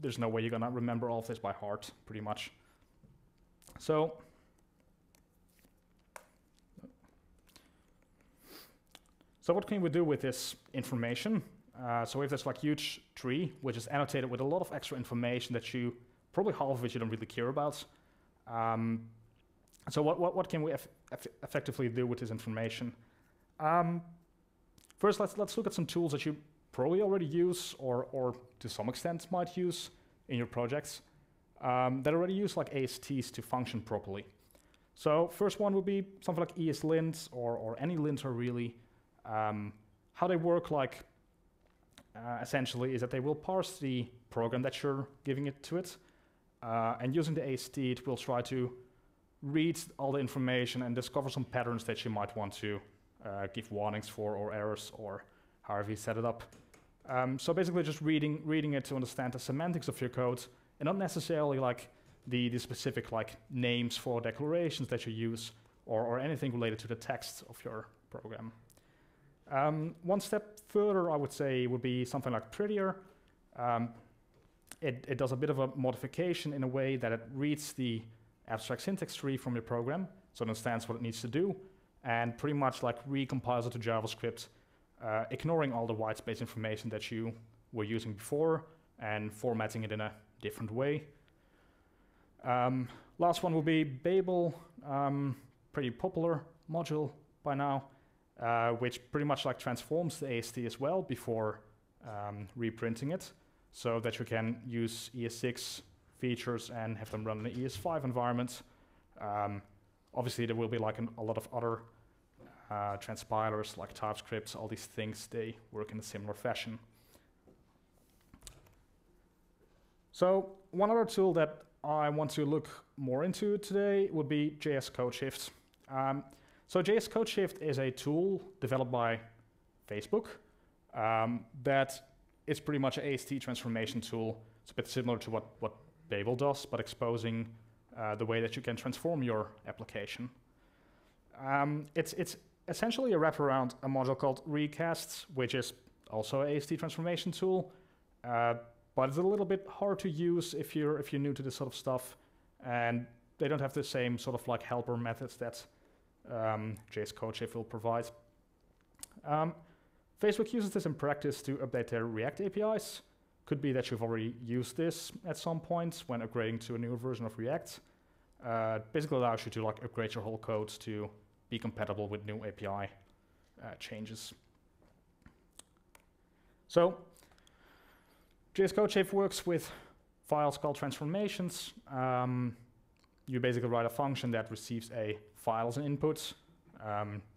Speaker 5: there's no way you're going to remember all of this by heart, pretty much. So what can we do with this information? So we have this huge tree, which is annotated with a lot of extra information that probably half of it you don't really care about. So what can we effectively do with this information? First, let's look at some tools that you probably already use or to some extent might use in your projects that already use ASTs to function properly. So first one would be something like ESLint or any linter really. How they work essentially is that they will parse the program that you're giving it to it, and using the AST it will try to read all the information and discover some patterns that you might want to give warnings for or errors or however you set it up. So basically just reading it to understand the semantics of your code and not necessarily the specific names for declarations that you use or anything related to the text of your program. One step further, I would say, would be something like Prettier. It does a bit of a modification in a way that it reads the abstract syntax tree from your program, so it understands what it needs to do, and pretty much recompiles it to JavaScript, ignoring all the white space information that you were using before and formatting it in a different way. Last one will be Babel, pretty popular module by now, which pretty much transforms the AST as well before reprinting it, so that you can use ES6 features and have them run in an ES5 environment. Obviously, there will be a lot of other transpilers like TypeScript, all these things, they work in a similar fashion. So one other tool that I want to look more into today would be JS CodeShift. So JS CodeShift is a tool developed by Facebook that is pretty much an AST transformation tool. It's a bit similar to what Babel does, but exposing the way that you can transform your application. It's essentially a wraparound a module called Recasts, which is also a AST transformation tool, but it's a little bit hard to use if you're new to this sort of stuff, and they don't have the same sort of like helper methods that JS CodeShift will provide. Facebook uses this in practice to update their React APIs. Could be that you've already used this at some point when upgrading to a newer version of React. Basically allows you to like upgrade your whole code to be compatible with new API changes. So JS CodeShift works with files called transformations. You basically write a function that receives a file as an input.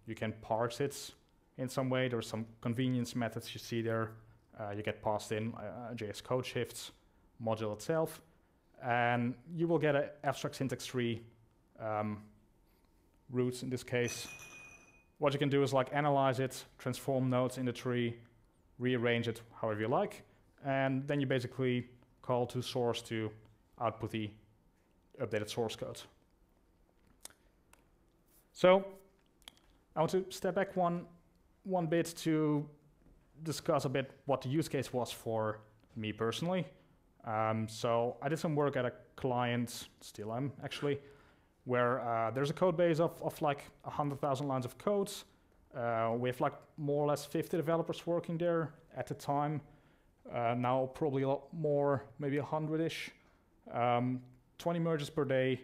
Speaker 5: You can parse it in some way. There's some convenience methods you see there. You get passed in JS CodeShift's module itself, and you will get an abstract syntax tree roots in this case. What you can do is like analyze it, transform nodes in the tree, rearrange it however you like, and then you basically call to source to output the updated source code. So I want to step back one bit to discuss a bit what the use case was for me personally. So I did some work at a client, still am actually, where there's a code base of like 100,000 lines of code. We have like more or less 50 developers working there at the time. Now probably a lot more, maybe 100-ish. 20 merges per day,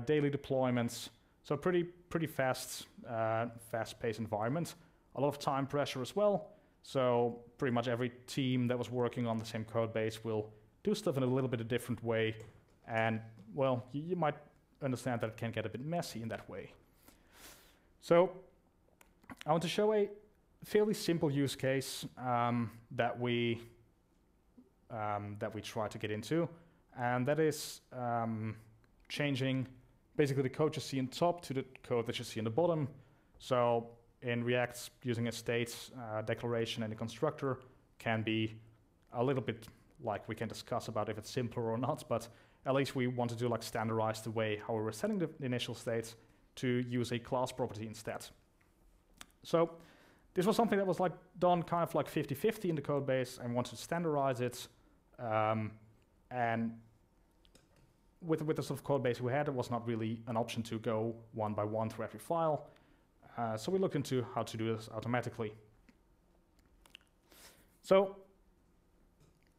Speaker 5: daily deployments. So pretty fast-paced environment. A lot of time pressure as well. So pretty much every team that was working on the same code base will do stuff in a little bit of different way. And well, you might understand that it can get a bit messy in that way. So I want to show a fairly simple use case that we try to get into, and that is changing basically the code you see on top to the code that you see on the bottom. So in React, using a state declaration and a constructor can be a little bit like we can discuss about if it's simpler or not, but at least we want to do like standardize the way how we were setting the initial state to use a class property instead. So this was something that was like done kind of like 50-50 in the code base and wanted to standardize it. And with the sort of code base we had, it was not really an option to go one by one through every file. So we looked into how to do this automatically. So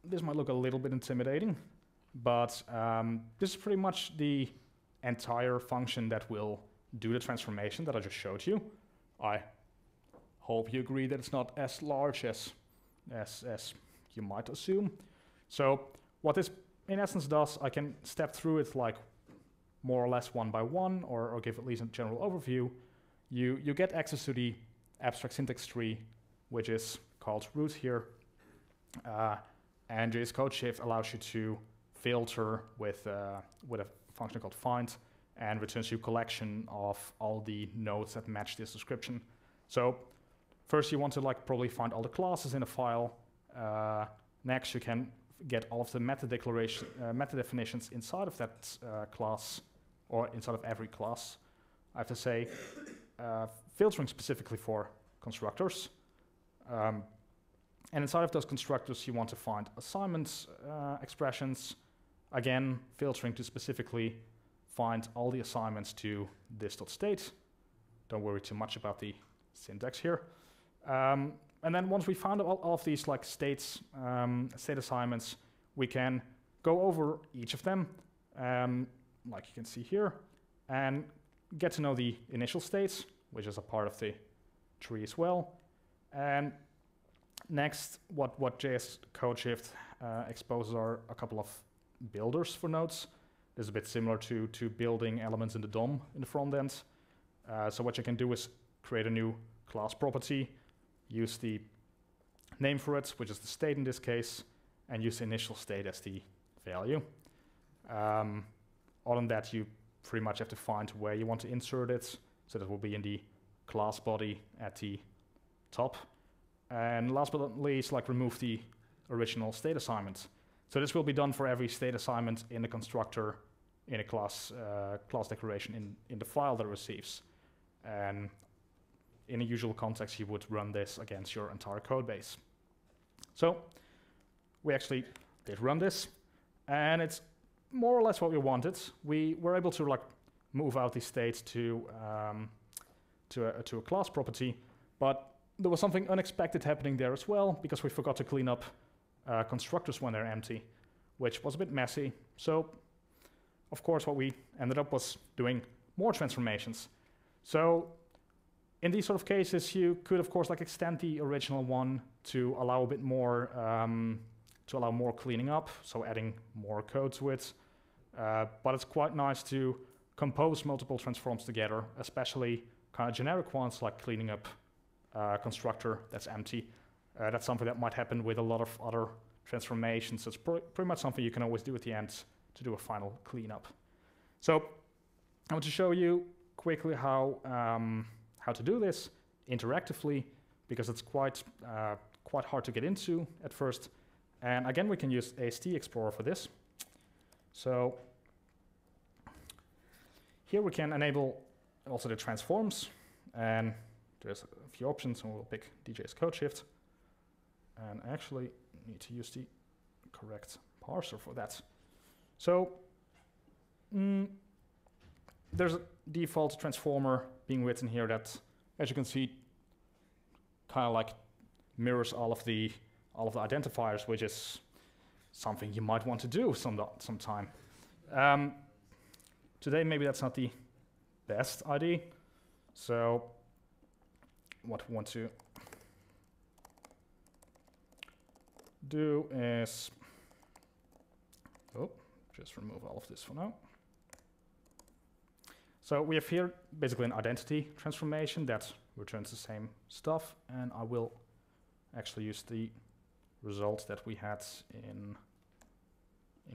Speaker 5: this might look a little bit intimidating, but this is pretty much the entire function that will do the transformation that I just showed you. I hope you agree that it's not as large as you might assume. So what this in essence does, I can step through it like more or less one by one, or give at least a general overview. You get access to the abstract syntax tree, which is called root here. And JS CodeShift allows you to filter with a function called find, and returns you a collection of all the nodes that match this description. So first you want to like probably find all the classes in a file. Next you can get all of the method definitions inside of that class, or inside of every class. I have to say, filtering specifically for constructors. And inside of those constructors, you want to find assignments expressions. Again, filtering to specifically find all the assignments to this.state. Don't worry too much about the syntax here. And then once we found all of these like state assignments, we can go over each of them, like you can see here, and get to know the initial states, which is a part of the tree as well. And next, what JS CodeShift exposes are a couple of builders for nodes. This is a bit similar to building elements in the DOM in the front end. So what you can do is create a new class property, use the name for it, which is the state in this case, and use the initial state as the value. Other than that, you pretty much have to find where you want to insert it. So that will be in the class body at the top. And last but not least, like remove the original state assignment. So this will be done for every state assignment in the constructor in a class declaration in the file that it receives. And in a usual context, you would run this against your entire code base. So we actually did run this, and it's more or less what we wanted. We were able to like move out the state to a class property, but there was something unexpected happening there as well, because we forgot to clean up constructors when they're empty, which was a bit messy. So of course what we ended up was doing more transformations. So in these sort of cases, you could of course like extend the original one to allow a bit more, to allow more cleaning up, so adding more code to it. But it's quite nice to compose multiple transforms together, especially kind of generic ones like cleaning up constructor that's empty. That's something that might happen with a lot of other transformations. It's pretty much something you can always do at the end to do a final cleanup. So I want to show you quickly how to do this interactively, because it's quite hard to get into at first. And again, we can use AST Explorer for this. So here we can enable also the transforms, and there's a few options, and we'll pick DJS code shift. And actually need to use the correct parser for that. So there's a default transformer being written here that, as you can see, kind of like mirrors all of the identifiers, which is something you might want to do sometime. Today, maybe that's not the best idea. So what we want to do is, just remove all of this for now. So we have here basically an identity transformation that returns the same stuff, and I will actually use the result that we had in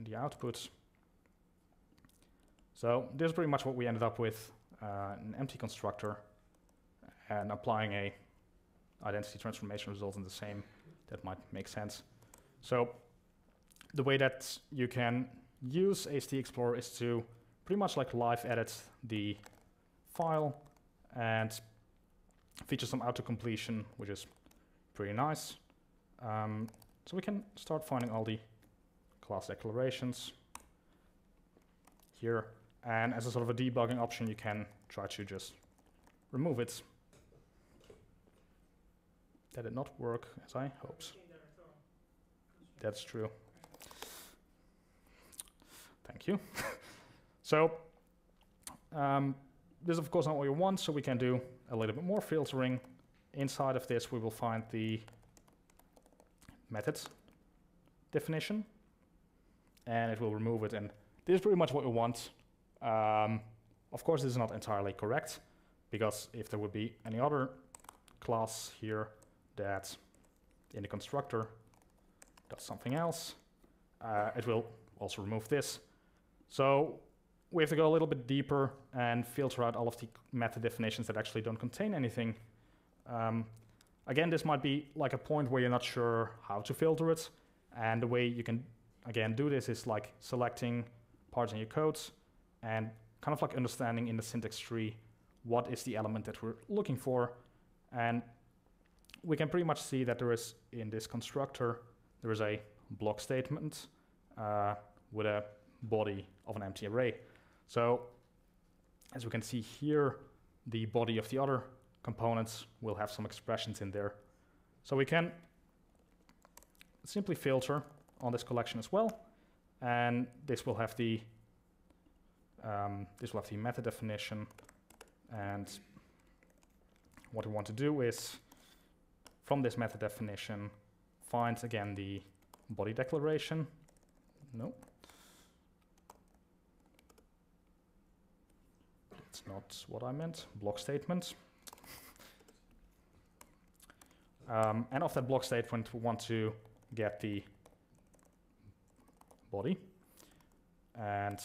Speaker 5: the output. So this is pretty much what we ended up with, an empty constructor, and applying a identity transformation result in the same. That might make sense. So the way that you can use AST Explorer is to pretty much like live edit the file and feature some auto-completion, which is pretty nice. So we can start finding all the class declarations here. And as a sort of a debugging option, you can try to just remove it. That did not work as I hoped. That's true. Thank you. So this is of course not what we want, so we can do a little bit more filtering. Inside of this we will find the method definition, and it will remove it, and this is pretty much what we want. Of course this is not entirely correct, because if there would be any other class here that in the constructor does something else, it will also remove this. So we have to go a little bit deeper and filter out all of the method definitions that actually don't contain anything. Again, this might be like a point where you're not sure how to filter it, and the way you can again do this is like selecting parts in your codes and kind of like understanding in the syntax tree what is the element that we're looking for. And we can pretty much see that there is, in this constructor, there is a block statement with a body of an empty array. So as we can see here, the body of the other components will have some expressions in there. So we can simply filter on this collection as well, and this will have the method definition. And what we want to do is, from this method definition, find again the body declaration. Nope. That's not what I meant. Block statement. And of that block statement, we want to get the body. And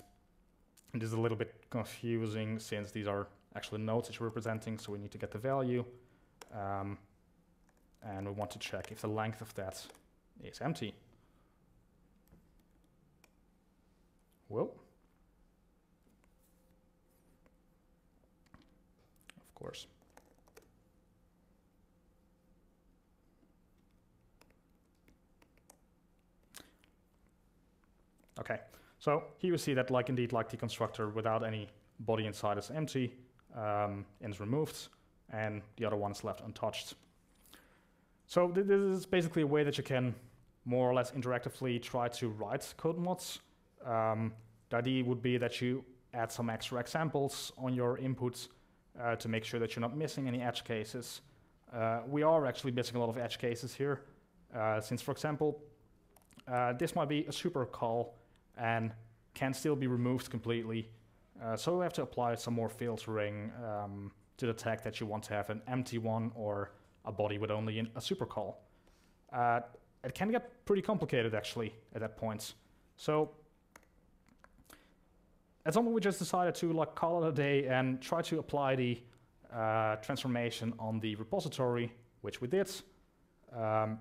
Speaker 5: this is a little bit confusing since these are actually nodes that you're representing, so we need to get the value. And we want to check if the length of that is empty. Well, of course. Okay, so here you see that like indeed like the constructor without any body inside is empty and is removed, and the other one is left untouched. So this is basically a way that you can more or less interactively try to write code mods. The idea would be that you add some extra examples on your inputs to make sure that you're not missing any edge cases. We are actually missing a lot of edge cases here, since, for example, this might be a super call and can still be removed completely. So we have to apply some more filtering to detect that you want to have an empty one or a body with only a super call. It can get pretty complicated actually at that point. So at some point we just decided to like call it a day and try to apply the transformation on the repository, which we did. Kind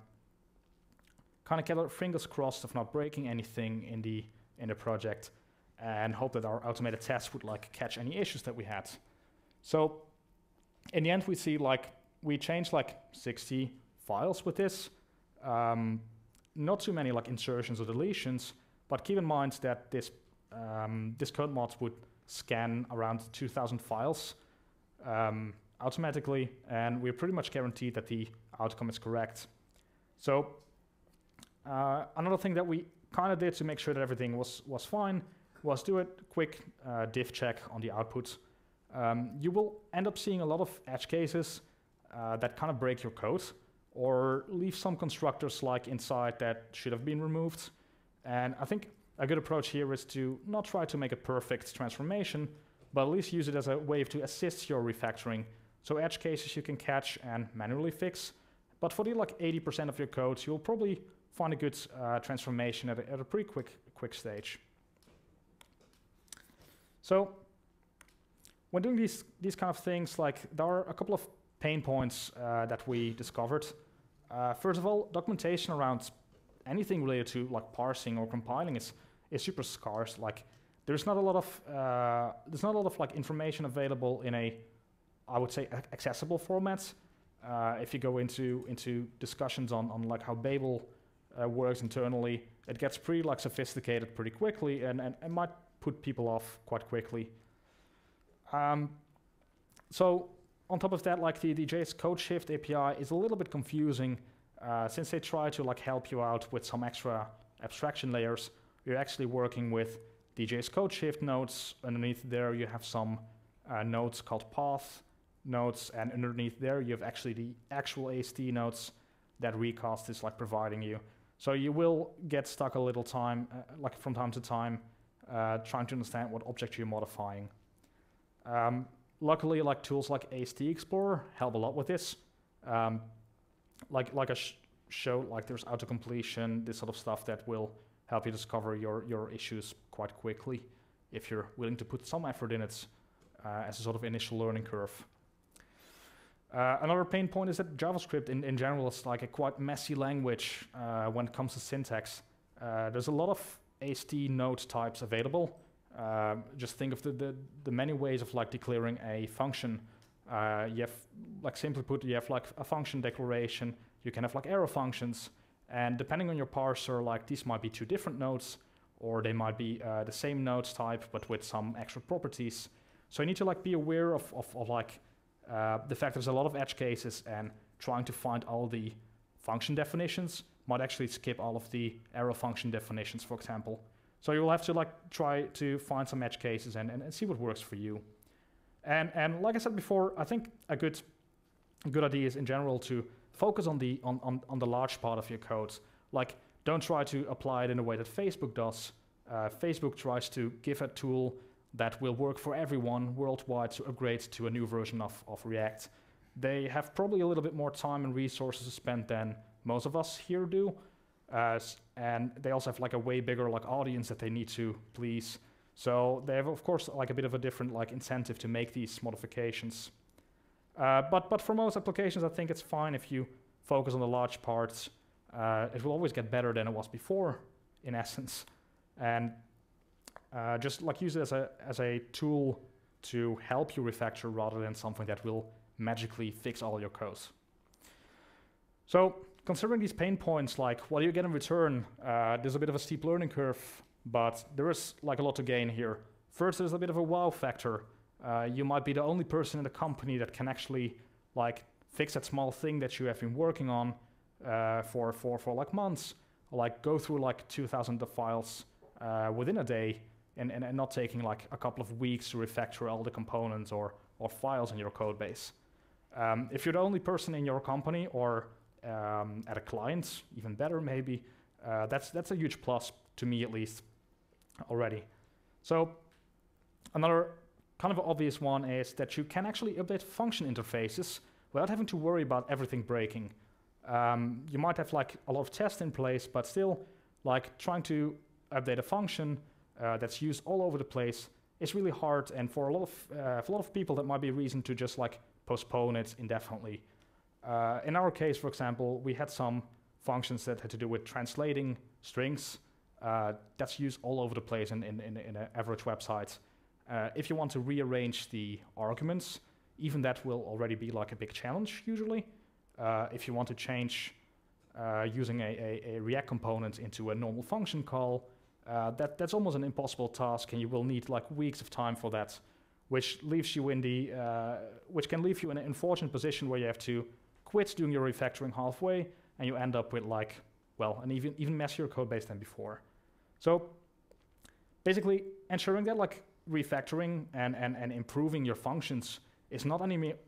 Speaker 5: of kept our fingers crossed of not breaking anything in the project, and hope that our automated tests would like catch any issues that we had. So in the end, we see like we changed like 60 files with this. Not too many like insertions or deletions, but keep in mind that this this code mod would scan around 2,000 files automatically, and we're pretty much guaranteed that the outcome is correct. So another thing that we kind of did to make sure that everything was fine was do a quick diff check on the output. You will end up seeing a lot of edge cases that kind of break your code or leave some constructors like inside that should have been removed. And I think a good approach here is to not try to make a perfect transformation, but at least use it as a way to assist your refactoring. So edge cases you can catch and manually fix. But for the like 80% of your code, you'll probably find a good transformation at a pretty quick stage. So when doing these kind of things, like there are a couple of pain points that we discovered. First of all, documentation around anything related to like parsing or compiling is super scarce. Like there's not a lot of like information available in a, I would say, accessible format. If you go into discussions on like how Babel works internally, it gets pretty like sophisticated pretty quickly and might put people off quite quickly. So on top of that, like the JS CodeShift API is a little bit confusing since they try to like help you out with some extra abstraction layers. You're actually working with the JS CodeShift nodes. Underneath there you have some nodes called path nodes, and underneath there you have actually the actual AST nodes that Recast is like providing you. So you will get stuck a little time, like from time to time, trying to understand what object you're modifying. Luckily, like tools like AST Explorer help a lot with this. Like I showed, like there's autocompletion, this sort of stuff that will help you discover your issues quite quickly if you're willing to put some effort in it as a sort of initial learning curve. Another pain point is that JavaScript in general is like a quite messy language when it comes to syntax. There's a lot of AST node types available. Just think of the many ways of like declaring a function. You have, like simply put, you have like a function declaration. You can have like arrow functions, and depending on your parser, like these might be two different nodes, or they might be the same node type but with some extra properties. So you need to like be aware of like the fact there's a lot of edge cases, and trying to find all the function definitions might actually skip all of the arrow function definitions, for example. So you will have to like try to find some edge cases and see what works for you. And like I said before, I think a good idea is in general to focus on the large part of your code. Like don't try to apply it in a way that Facebook does. Facebook tries to give a tool that will work for everyone worldwide to upgrade to a new version of React. They have probably a little bit more time and resources to spend than most of us here do. And they also have like a way bigger like audience that they need to please. So they have, of course, like a bit of a different like incentive to make these modifications. But for most applications, I think it's fine if you focus on the large parts. It will always get better than it was before, in essence. And just like use it as a tool to help you refactor rather than something that will magically fix all your code. So considering these pain points, like what do you get in return? There's a bit of a steep learning curve. but there is like a lot to gain here. First, there's a bit of a wow factor. You might be the only person in the company that can actually like fix that small thing that you have been working on for like months, or like go through like 2,000 files within a day, and not taking like a couple of weeks to refactor all the components or files in your code base. If you're the only person in your company or at a client, even better maybe, that's a huge plus to me at least already. So another kind of obvious one is that you can actually update function interfaces without having to worry about everything breaking. You might have like a lot of tests in place, but still like trying to update a function that's used all over the place is really hard, and for a lot of people that might be a reason to just like postpone it indefinitely. In our case, for example, we had some functions that had to do with translating strings that's used all over the place in an average website. If you want to rearrange the arguments, even that will already be like a big challenge usually. If you want to change using a React component into a normal function call, that's almost an impossible task, and you will need like weeks of time for that, which leaves you in the which can leave you in an unfortunate position where you have to quit doing your refactoring halfway, and you end up with like, well, an even messier code base than before. So basically, ensuring that like refactoring and improving your functions is not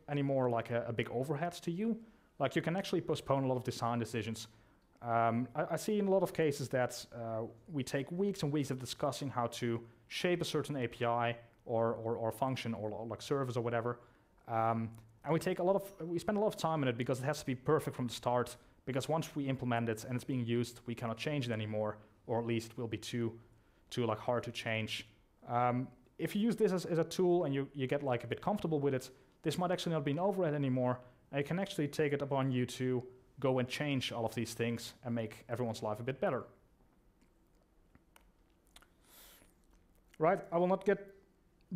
Speaker 5: anymore like a big overhead to you. Like you can actually postpone a lot of design decisions. I see in a lot of cases that we take weeks and weeks of discussing how to shape a certain API or function or like service or whatever, and we spend a lot of time in it because it has to be perfect from the start. Because once we implement it and it's being used, we cannot change it anymore, or at least it will be too like hard to change. If you use this as a tool and you get like a bit comfortable with it, this might actually not be an overhead anymore, and you can actually take it upon you to go and change all of these things and make everyone's life a bit better. Right, I will not get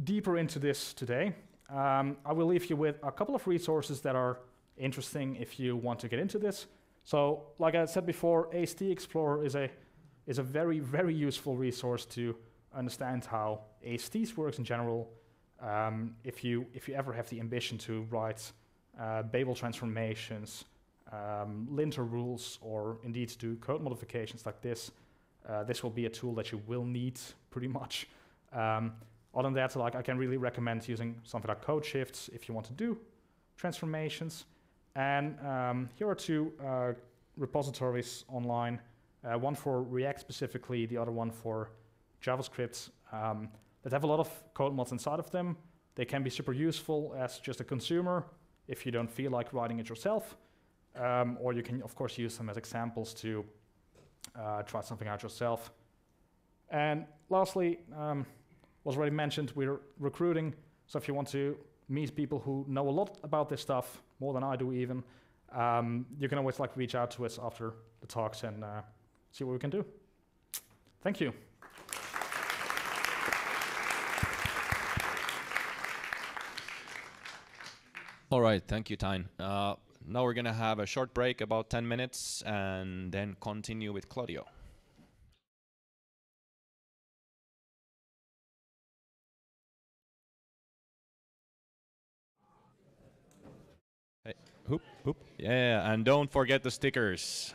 Speaker 5: deeper into this today. I will leave you with a couple of resources that are interesting if you want to get into this. So, like I said before, AST Explorer is a very, very useful resource to understand how ASTs works in general. If you ever have the ambition to write Babel transformations, linter rules, or indeed do code modifications like this, this will be a tool that you will need pretty much. Other than that, like I can really recommend using something like CodeShifts if you want to do transformations. And here are two repositories online, one for React specifically, the other one for JavaScript, that have a lot of code mods inside of them. They can be super useful as just a consumer if you don't feel like writing it yourself, or you can of course use them as examples to try something out yourself. And lastly, was already mentioned, we're recruiting, so if you want to meet people who know a lot about this stuff, more than I do even, you can always like reach out to us after the talks and see what we can do. Thank you.
Speaker 1: All right, thank you, Tyne. Now we're going to have a short break, about 10 minutes, and then continue with Claudio. Hey, hoop, hoop. Yeah, and don't forget the stickers.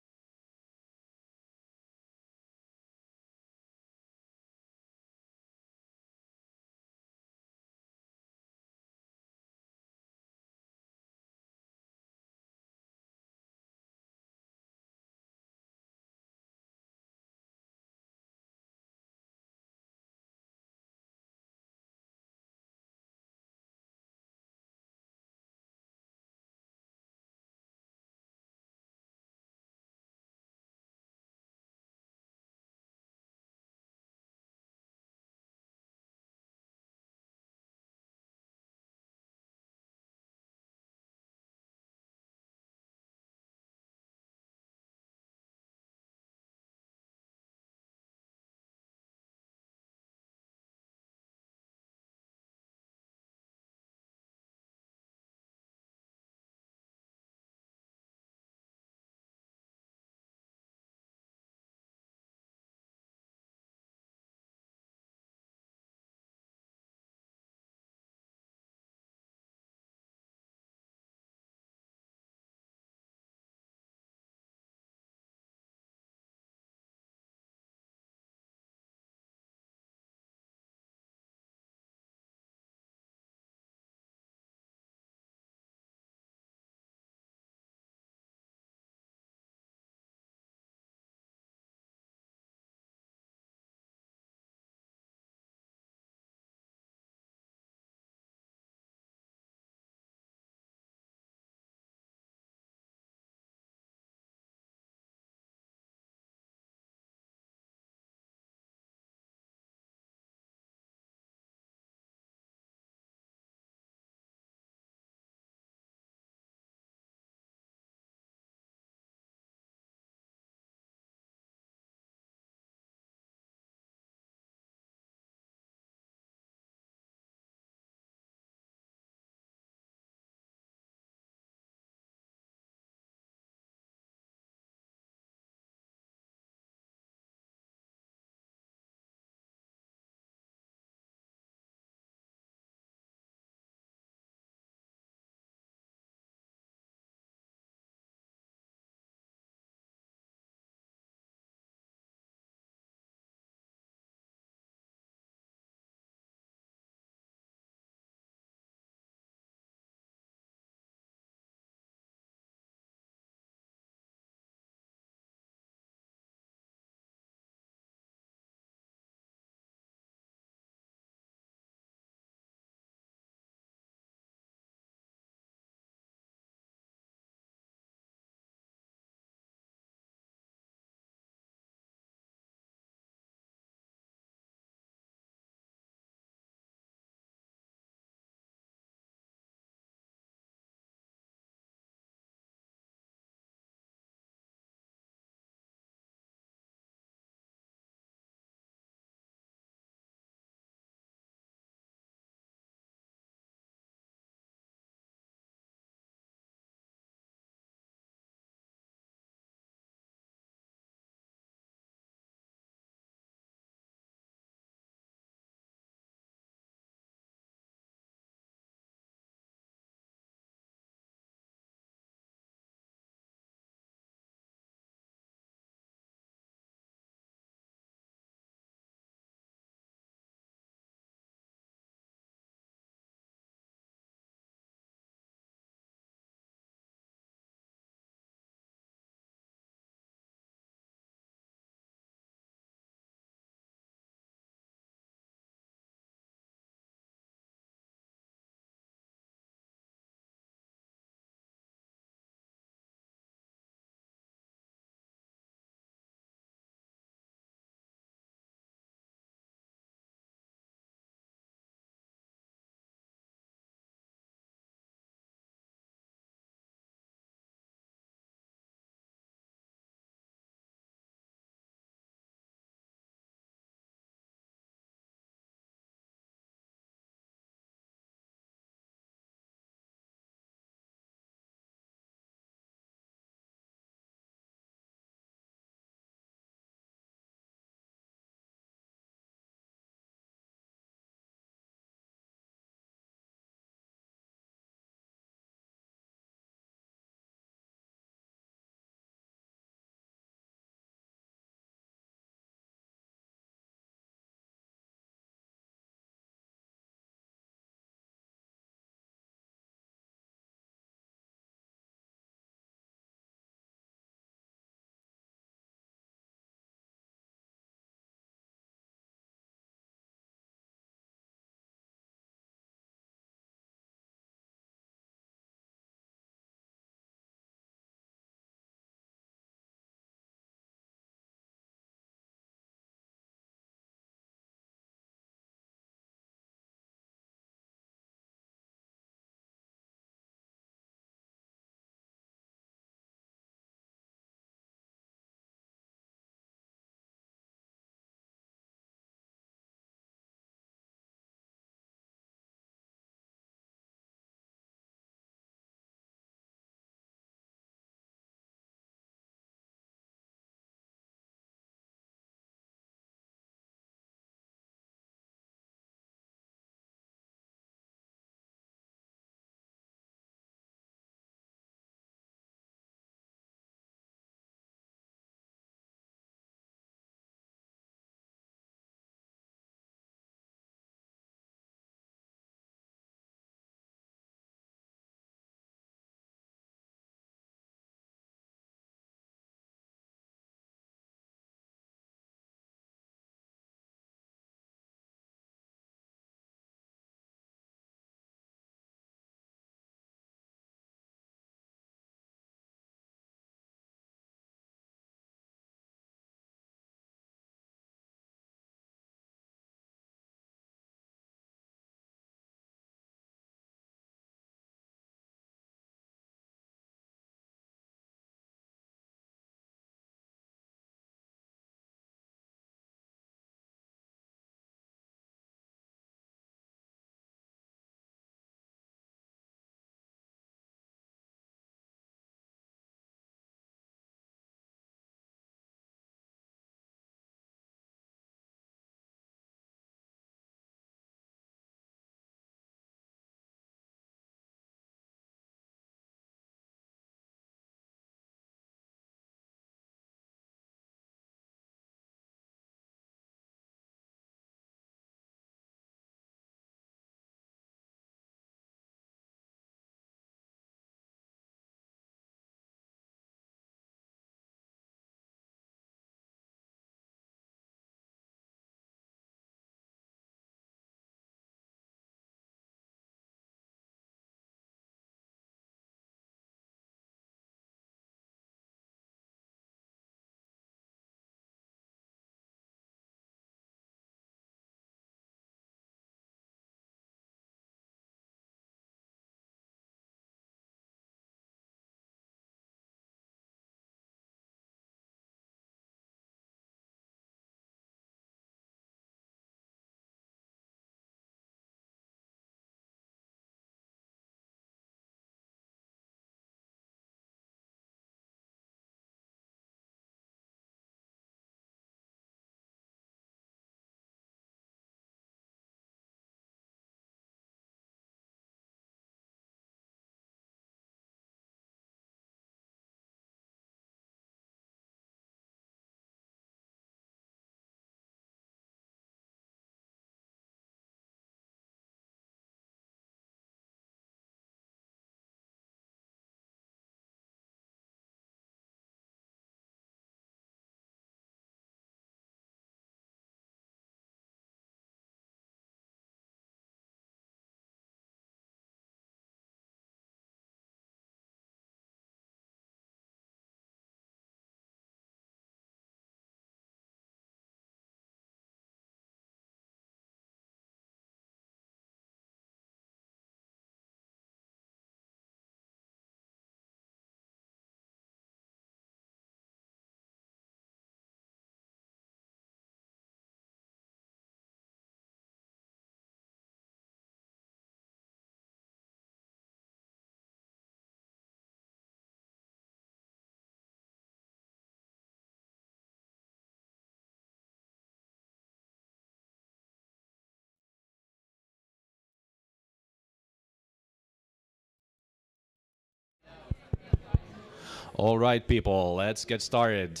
Speaker 1: All right, people, let's get started.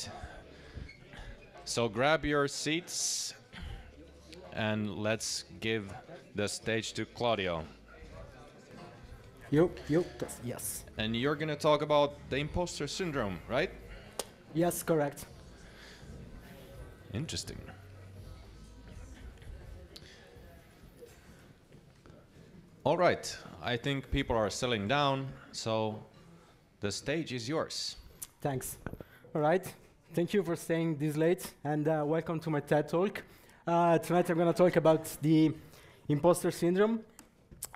Speaker 1: So grab your seats and let's give the stage to Claudio.
Speaker 6: Yes.
Speaker 1: And you're going to talk about the imposter syndrome, right?
Speaker 6: Yes, correct.
Speaker 1: Interesting. All right, I think people are settling down, so the stage is yours.
Speaker 6: Thanks. All right. Thank you for staying this late, and welcome to my TED Talk. Tonight I'm going to talk about the imposter syndrome.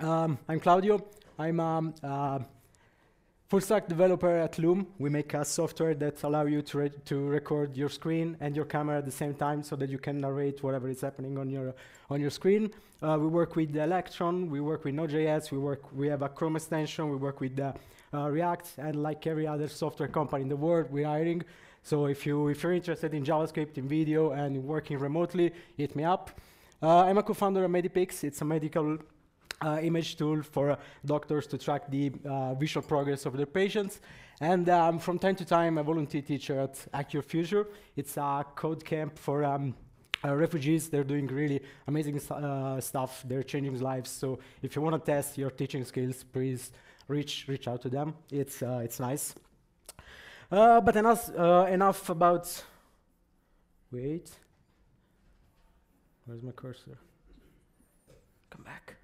Speaker 6: I'm Claudio. I'm a full-stack developer at Loom. We make a software that allows you to record your screen and your camera at the same time so that you can narrate whatever is happening on your screen. We work with Electron, we work with Node.js, we have a Chrome extension, we work with React, and like every other software company in the world, we're hiring. So if you're interested in JavaScript, in video, and working remotely, hit me up. I'm a co-founder of Medipix. It's a medical image tool for doctors to track the visual progress of their patients. And from time to time, a volunteer teacher at Acure Future. It's a code camp for refugees. They're doing really amazing stuff. They're changing lives. So if you want to test your teaching skills, please reach out to them. It's nice. But enough about. Wait. Where's my cursor? Come back.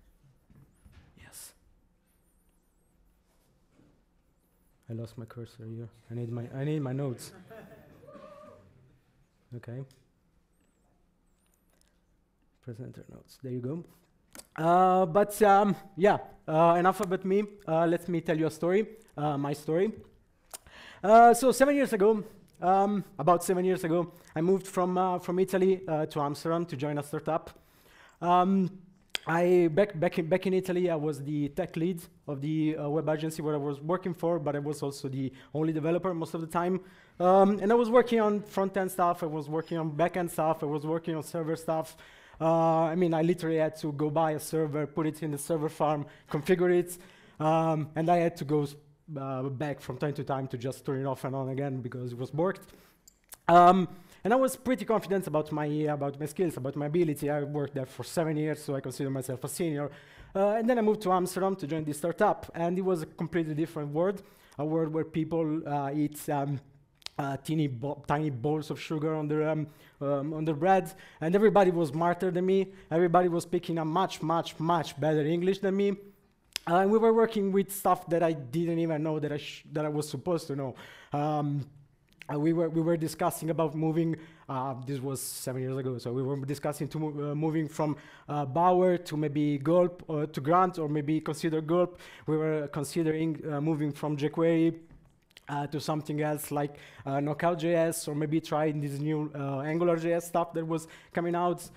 Speaker 6: Yes. I lost my cursor here. I need my notes. Okay. Presenter notes. There you go. Enough about me. Let me tell you a story. My story. So 7 years ago, about 7 years ago, I moved from Italy to Amsterdam to join a startup. Back in Italy, I was the tech lead of the web agency where I was working for, but I was also the only developer most of the time. And I was working on front-end stuff, I was working on back-end stuff, I was working on server stuff. I literally had to go buy a server, put it in the server farm, configure it, and I had to go back from time to time to just turn it off and on again because it was borked. And I was pretty confident about my skills, about my ability. I worked there for 7 years, so I consider myself a senior. And then I moved to Amsterdam to join this startup, and it was a completely different world, a world where people eat tiny balls of sugar on their bread, and everybody was smarter than me. Everybody was speaking a much better English than me. And we were working with stuff that I didn't even know that I was supposed to know. We were discussing about moving. This was 7 years ago, so we were discussing moving from Bower to maybe Gulp or to Grant, or maybe consider Gulp. We were considering moving from jQuery to something else like Knockout.js, or maybe trying this new AngularJS stuff that was coming out.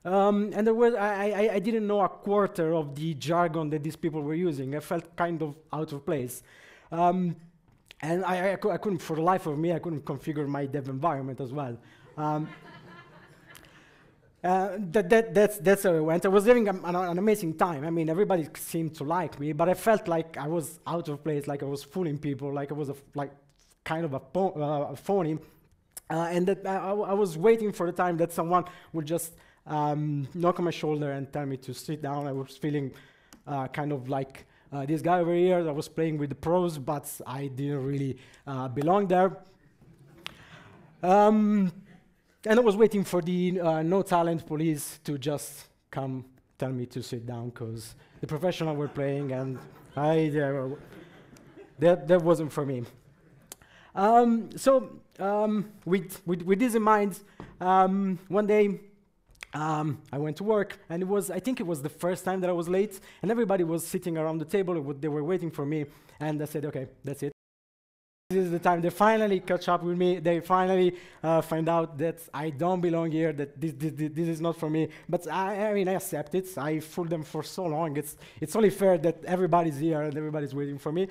Speaker 6: And I didn't know a quarter of the jargon that these people were using. I felt kind of out of place. And I couldn't, for the life of me, I couldn't configure my dev environment as well. That's how it went. I was having an amazing time. Everybody seemed to like me, but I felt like I was out of place, like I was fooling people, like I was kind of a phony. And that I was waiting for the time that someone would just knock on my shoulder and tell me to sit down. I was feeling kind of like this guy over here. I was playing with the pros, but I didn't really belong there. And I was waiting for the no talent police to just come tell me to sit down because the professionals were playing, and that wasn't for me. With this in mind, one day I went to work, and I think it was the first time that I was late, and everybody was sitting around the table. They were waiting for me, and I said, okay, that's it. This is the time they finally catch up with me. They finally find out that I don't belong here, that this is not for me. But I accept it. I fooled them for so long. It's only fair that everybody's here and everybody's waiting for me.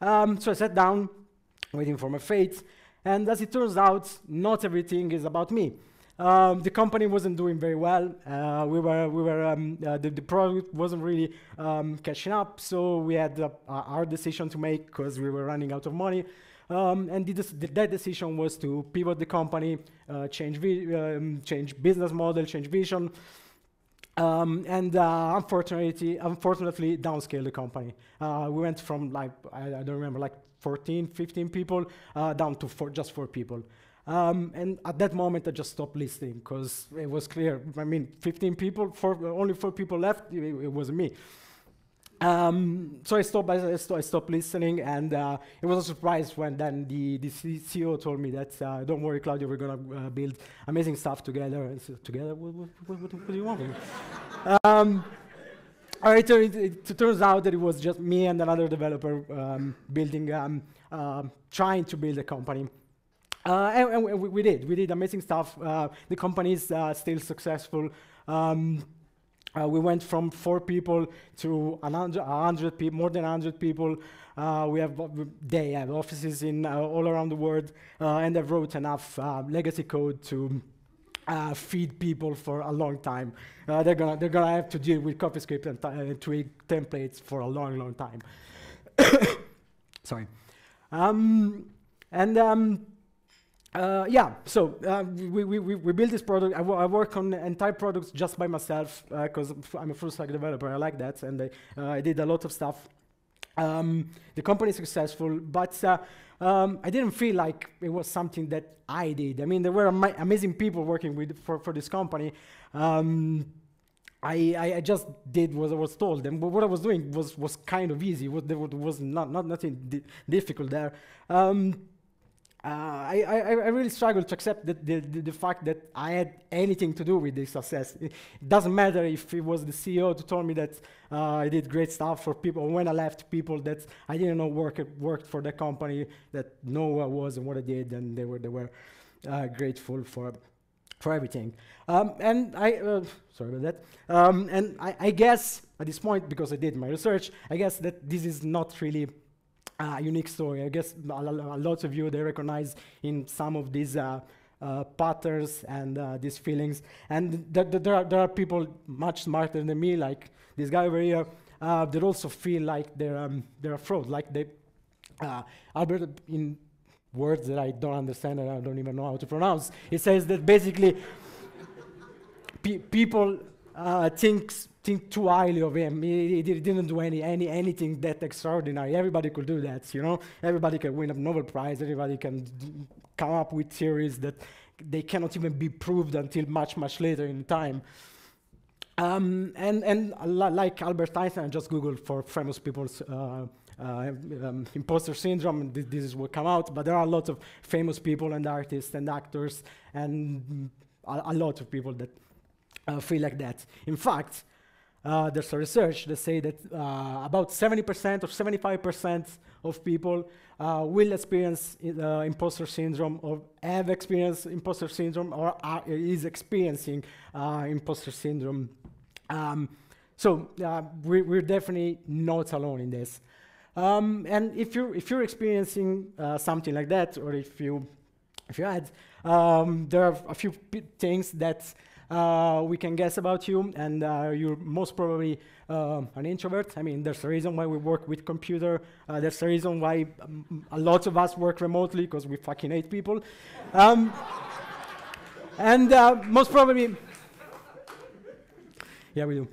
Speaker 6: So I sat down, waiting for my fate. And as it turns out, not everything is about me. The company wasn't doing very well. The product wasn't really catching up, so we had a hard decision to make because we were running out of money. And that decision was to pivot the company, change business model, change vision, and unfortunately downscale the company. We went from like, I don't remember, like 14, 15 people down to just 4 people. And at that moment, I just stopped listening because it was clear. I mean, 15 people, only 4 people left, it was me. So I stopped listening, and it was a surprise when then the CEO told me that, don't worry, Claudio, we're going to build amazing stuff together. And so, together? What do you want from me? It turns out that it was just me and another developer trying to build a company. And we did amazing stuff. The company is still successful. We went from 4 people to 100 people, more than 100 people. They have offices in all around the world, and they've wrote enough legacy code to feed people for a long time. They're gonna have to deal with CoffeeScript and Twig templates for a long, long time. Sorry. Yeah, so we built this product. I work on entire products just by myself because I'm a full-stack developer. I like that, and I did a lot of stuff. The company is successful, but I didn't feel like it was something that I did. I mean, there were amazing people working for this company. I just did what I was told, and what I was doing was kind of easy. There was nothing difficult there. I really struggled to accept the fact that I had anything to do with this success. It doesn't matter if it was the CEO who told me that I did great stuff for people, or when I left, people that I didn't know worked for the company, that know who I was and what I did, and they were grateful for everything. And sorry about that. And I guess at this point, because I did my research, I guess that this is not really a unique story. I guess a lot of you, they recognize in some of these patterns and these feelings. And there are people much smarter than me, like this guy over here, that also feel like they're a fraud. Like Albert, in words that I don't understand and I don't even know how to pronounce, it says that basically people think too highly of him. He didn't do anything that extraordinary. Everybody could do that, you know. Everybody can win a Nobel Prize. Everybody can come up with theories that they cannot even be proved until much later in time. And like Albert Einstein, I just Googled for famous people's imposter syndrome, and this is what come out. But there are a lot of famous people and artists and actors and a lot of people that feel like that. In fact, there's a research that say that about 70% or 75% of people will experience imposter syndrome, or have experienced imposter syndrome, or is experiencing imposter syndrome. So we're definitely not alone in this. And if you're experiencing something like that, or if you had, there are a few things that we can guess about you, and you're most probably an introvert. I mean, there's a reason why we work with computer. There's a reason why a lot of us work remotely, because we fucking hate people. And most probably, yeah, we do.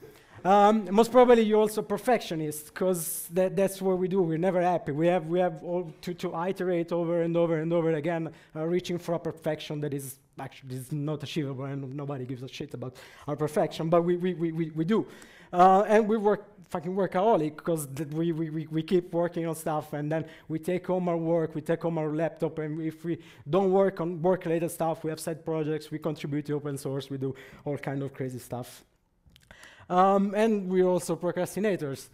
Speaker 6: Most probably you're also perfectionist, because that's what we do. We're never happy. We have all to iterate over and over and over again, reaching for a perfection that is actually not achievable, and nobody gives a shit about our perfection, but we do. And we fucking workaholic, because we keep working on stuff, and then we take home our work, we take home our laptop, and if we don't work on work-related stuff, we have side projects, we contribute to open source, we do all kind of crazy stuff. And we're also procrastinators.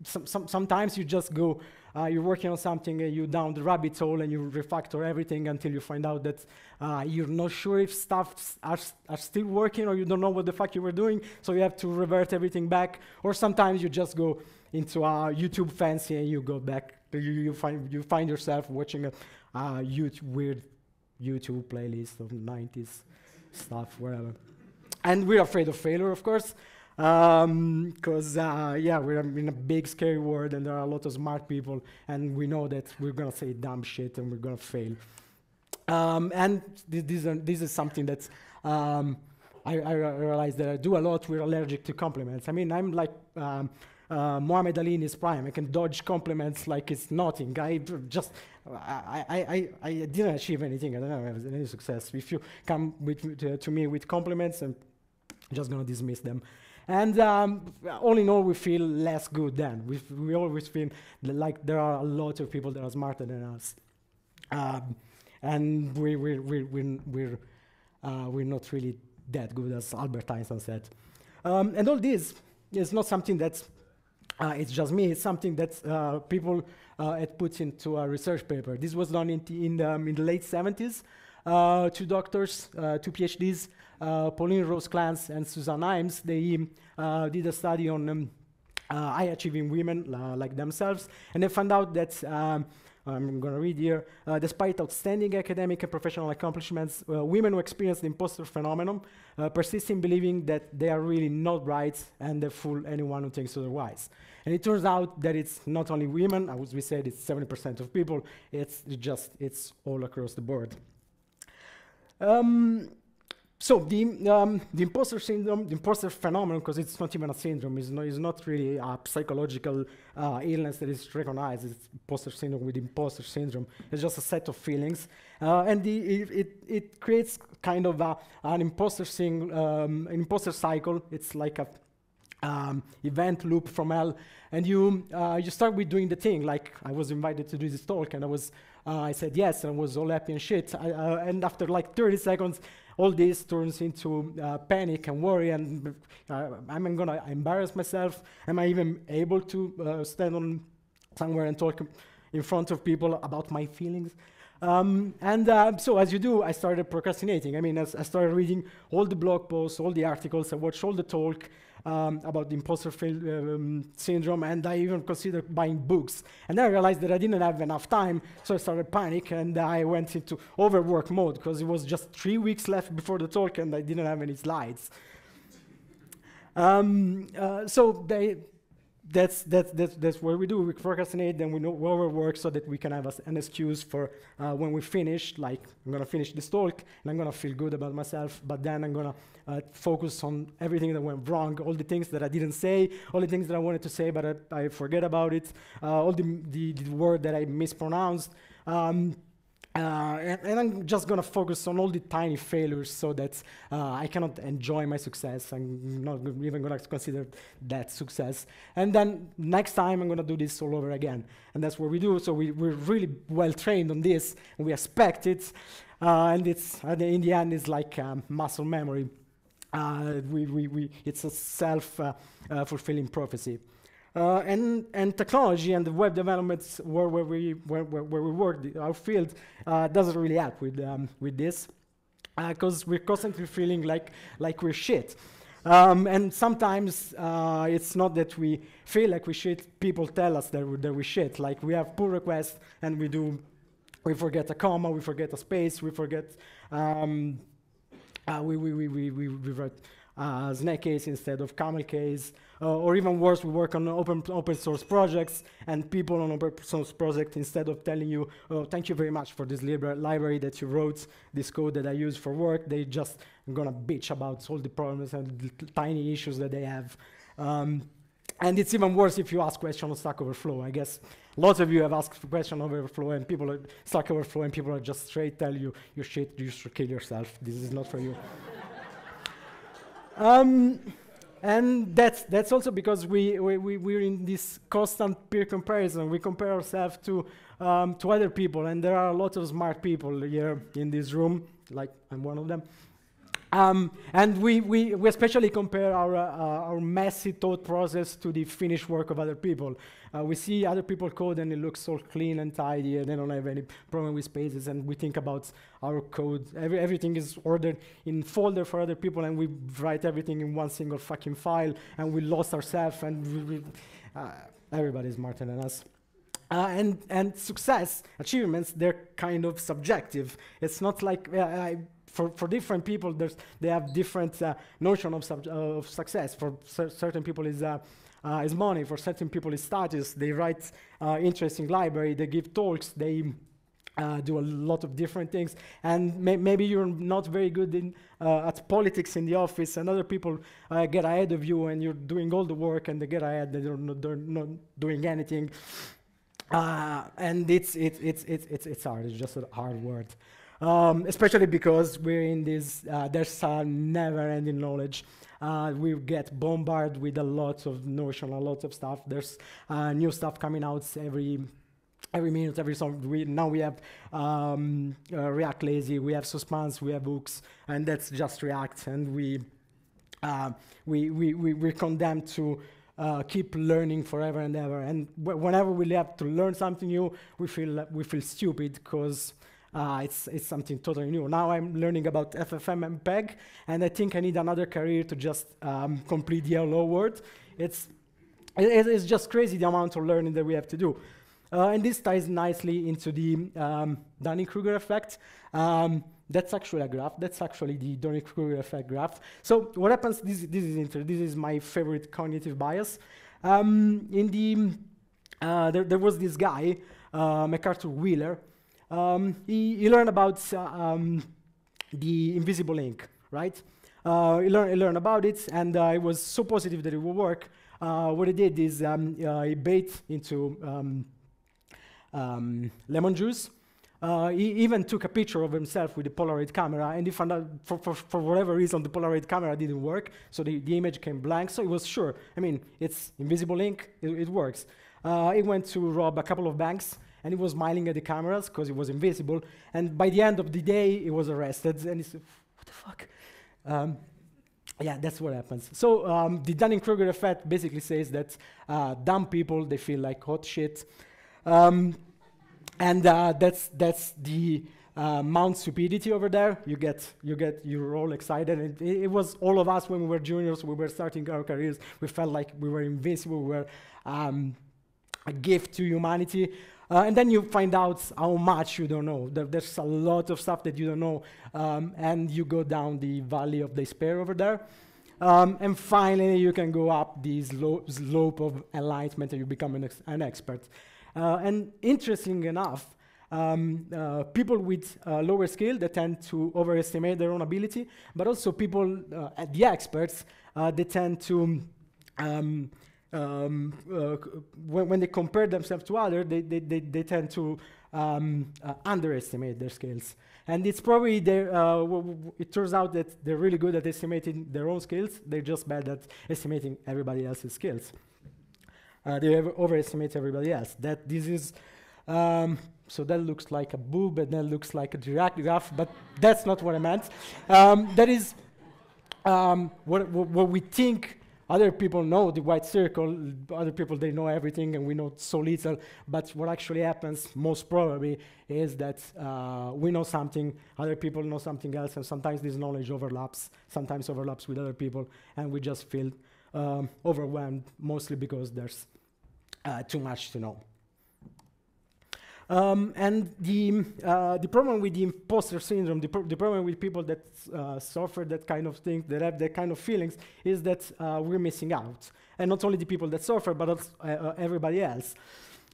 Speaker 6: Sometimes you just go, you're working on something, and you down the rabbit hole, and you refactor everything until you find out that you're not sure if stuff are still working, or you don't know what the fuck you were doing, so you have to revert everything back. Or sometimes you just go into a YouTube fancy, and you go back. You find yourself watching a weird YouTube playlist of 90s stuff, whatever. And we're afraid of failure, of course. Because yeah, we're in a big scary world and there are a lot of smart people and we know that we're gonna say dumb shit and we're gonna fail. And this is something that I realize that I do a lot. We're allergic to compliments. I mean, I'm like Muhammad Ali in his prime. I can dodge compliments like it's nothing. I didn't achieve anything. I don't have any success. If you come to me with compliments, I'm just gonna dismiss them. And all in all, we feel less good then. We always feel like there are a lot of people that are smarter than us. And we're not really that good, as Albert Einstein said. And all this is not something that's it's just me. It's something that people had put into a research paper. This was done in the late 70s. Two doctors, two PhDs, Pauline Rose-Clance and Susan Imes, they did a study on high-achieving women like themselves, and they found out that I'm going to read here. Despite outstanding academic and professional accomplishments, women who experience the imposter phenomenon persist in believing that they are really not right and they fool anyone who thinks otherwise. And it turns out that it's not only women, as we said, it's 70% of people, it's all across the board. So the imposter syndrome, the imposter phenomenon, because it's not even a syndrome, is not really a psychological illness that is recognized. It's imposter syndrome with imposter syndrome. It's just a set of feelings, and it creates kind of an imposter cycle. It's like a event loop from hell, and you start with doing the thing. Like I was invited to do this talk, and I said yes, and I was all happy and shit. And after like 30 seconds, all this turns into panic and worry, and am I gonna embarrass myself? Am I even able to stand on somewhere and talk in front of people about my feelings? So as you do, I started procrastinating. I mean, I started reading all the blog posts, all the articles, I watched all the talk about the imposter syndrome, and I even considered buying books. And then I realized that I didn't have enough time, so I started panic, and I went into overwork mode, because it was just 3 weeks left before the talk, and I didn't have any slides. So that's what we do. We procrastinate, then we overwork so that we can have an excuse for when we finish, like I'm gonna finish this talk and I'm gonna feel good about myself, but then I'm gonna focus on everything that went wrong, all the things that I didn't say, all the things that I wanted to say but I forget about it, all the word that I mispronounced. And I'm just gonna focus on all the tiny failures so that I cannot enjoy my success. I'm not even gonna consider that success. And then next time I'm gonna do this all over again. And that's what we do. So we're really well trained on this, and we expect it. And it's in the end, it's like muscle memory. It's a self-fulfilling prophecy. And technology and the web developments where we work, our field doesn't really help with this, because we're constantly feeling like we're shit. And sometimes it's not that we feel like we shit, people tell us that we shit. Like we have pull requests and we forget a comma, we forget a space, we forget we write snake case instead of camel case, or even worse, we work on open source projects, and people on open source project, instead of telling you, oh, thank you very much for this library that you wrote, this code that I use for work, they just gonna bitch about all the problems and the tiny issues that they have. And it's even worse if you ask questions on Stack Overflow. I guess lots of you have asked questions on Overflow, and people are Stack Overflow, and people are just straight tell you, you're shit, you should kill yourself. This is not for you. And that's also because we're in this constant peer comparison. We compare ourselves to other people, and there are a lot of smart people here in this room, like I'm one of them. And we especially compare our messy thought process to the finished work of other people. We see other people code and it looks all clean and tidy, and they don't have any problem with spaces, and we think about our code. Everything is ordered in folder for other people, and we write everything in one single fucking file, and we lost ourselves, and everybody's smarter than us. And success, achievements, they're kind of subjective. It's not like for different people, they have different notion of success. For certain people is money. For certain people is status. They write interesting library. They give talks. They do a lot of different things, and maybe you're not very good in at politics in the office, and other people get ahead of you, and you're doing all the work, and they get ahead. They're not doing anything, and it's hard. It's just a hard word, especially because we're in this. There's a never-ending knowledge. We get bombarded with a lot of notion, a lot of stuff. There's new stuff coming out every minute, every song. Now we have React Lazy, we have Suspense, we have hooks, and that's just React. And we're condemned to keep learning forever and ever. And whenever we have to learn something new, we feel stupid because it's something totally new. Now I'm learning about FFM and PEG, and I think I need another career to just complete the hello word. It's just crazy the amount of learning that we have to do. And this ties nicely into the Dunning-Kruger effect. That's actually a graph. That's actually the Dunning-Kruger effect graph. So what happens? This is my favorite cognitive bias. There was this guy, MacArthur Wheeler. He learned about the invisible ink, right? He learned about it, and he was so positive that it would work. What he did is he bathed into lemon juice. He even took a picture of himself with the Polaroid camera, and he found out for whatever reason the Polaroid camera didn't work, so the image came blank. So he was sure. I mean, it's invisible ink. It works. He went to rob a couple of banks, and he was smiling at the cameras because it was invisible. And by the end of the day, he was arrested. And he said, "What the fuck?" Yeah, that's what happens. So the Dunning-Kruger effect basically says that dumb people, they feel like hot shit. And that's the Mount stupidity over there. You're all excited. And it was all of us when we were juniors, we were starting our careers. We felt like we were invincible. We were a gift to humanity. And then you find out how much you don't know. There's a lot of stuff that you don't know. And you go down the valley of despair over there. And finally, you can go up the slope of enlightenment and you become an expert. And interesting enough, people with lower skill, they tend to overestimate their own ability, but also people, the experts, they tend to, when they compare themselves to others, they tend to underestimate their skills. And it's probably it turns out that they're really good at estimating their own skills. They're just bad at estimating everybody else's skills. They overestimate everybody else. So that looks like a boob, and that looks like a giraffe, but that's not what I meant. That is what we think other people know, the white circle. Other people, they know everything, and we know so little. But what actually happens, most probably, is that we know something, other people know something else, and sometimes this knowledge overlaps, sometimes overlaps with other people, and we just feel overwhelmed, mostly because there's too much to know. And the problem with the imposter syndrome, the problem with people that suffer that kind of thing, that have that kind of feelings, is that we're missing out. And not only the people that suffer, but also, everybody else.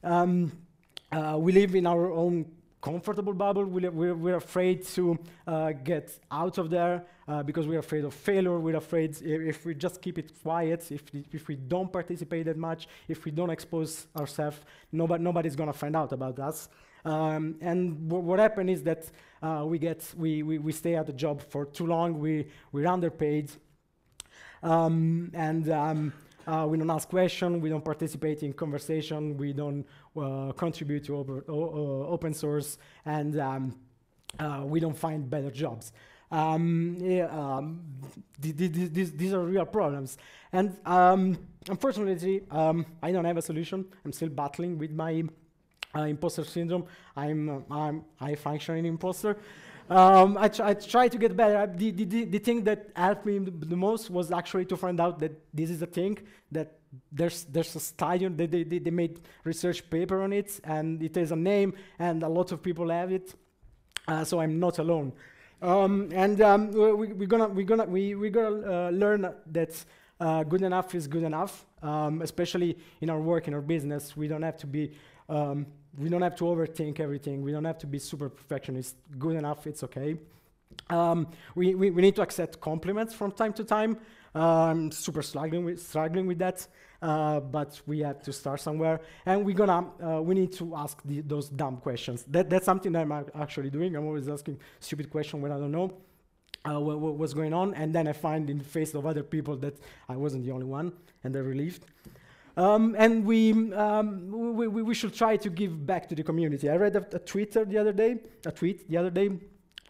Speaker 6: We live in our own comfortable bubble. We're afraid to get out of there because we're afraid of failure. We're afraid if we just keep it quiet, if we don't participate that much, if we don't expose ourselves, nobody's gonna find out about us. And what happens is that we stay at the job for too long. We're underpaid, and we don't ask questions, we don't participate in conversation, we don't contribute to open source, and we don't find better jobs. These are real problems. And unfortunately, I don't have a solution. I'm still battling with my imposter syndrome. I'm a high-functioning imposter. I try to get better. The thing that helped me the most was actually to find out that this is a thing, that there's a study, they made research paper on it, and it has a name, and a lot of people have it, so I'm not alone. We're gonna learn that good enough is good enough, especially in our work, in our business. We don't have to be, we don't have to overthink everything. We don't have to be super perfectionist. Good enough, it's okay. We need to accept compliments from time to time. I'm super struggling with that, but we have to start somewhere, and we need to ask those dumb questions. That's something that I'm actually doing. I'm always asking stupid questions when I don't know what's going on, and then I find in the face of other people that I wasn't the only one, and they're relieved. And we should try to give back to the community. I read a tweet the other day.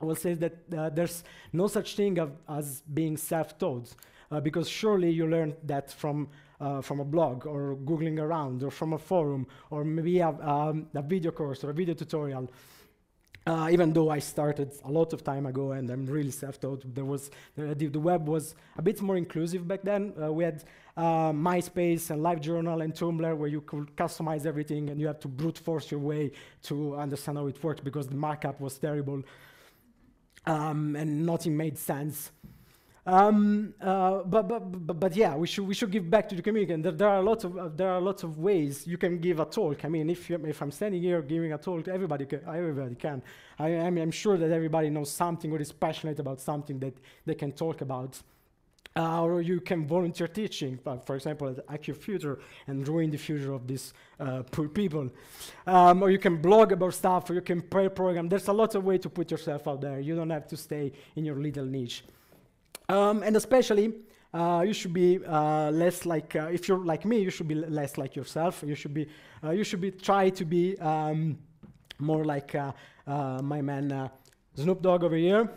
Speaker 6: Will say that there's no such thing as being self-taught, because surely you learned that from a blog or Googling around or from a forum or maybe a video course or a video tutorial. Even though I started a lot of time ago and I'm really self-taught, the web was a bit more inclusive back then. We had MySpace and LiveJournal and Tumblr where you could customize everything and you had to brute force your way to understand how it worked because the markup was terrible. And nothing made sense. But yeah, we should give back to the community. And there are lots of ways you can give a talk. I mean, if I'm standing here giving a talk, everybody can. I'm sure that everybody knows something or is passionate about something that they can talk about. Or you can volunteer teaching, for example, at AccuFuture, and ruin the future of these poor people. Or you can blog about stuff, or you can pair program. There's a lot of ways to put yourself out there. You don't have to stay in your little niche. And especially, you should be less like, if you're like me, you should be less like yourself. You should be try to be more like my man Snoop Dogg over here.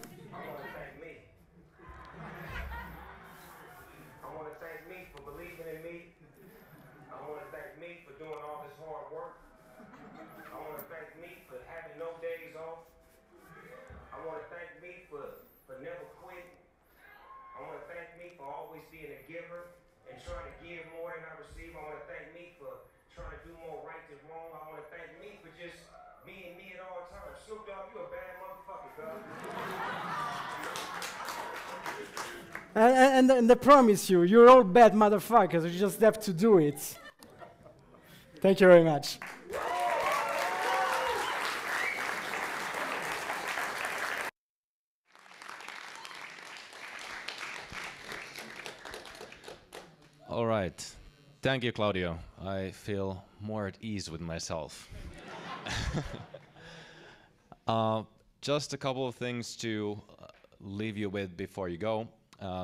Speaker 6: And I promise you, you're all bad motherfuckers. You just have to do it. Thank you very much.
Speaker 1: All right. Thank you, Claudio. I feel more at ease with myself. Just a couple of things to leave you with before you go.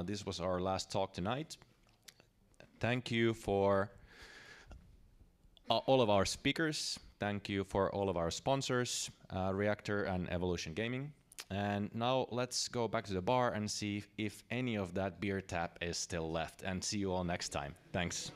Speaker 1: This was our last talk tonight. Thank you for all of our speakers. Thank you for all of our sponsors, Reactor and Evolution Gaming. And now let's go back to the bar and see if any of that beer tap is still left. And see you all next time. Thanks.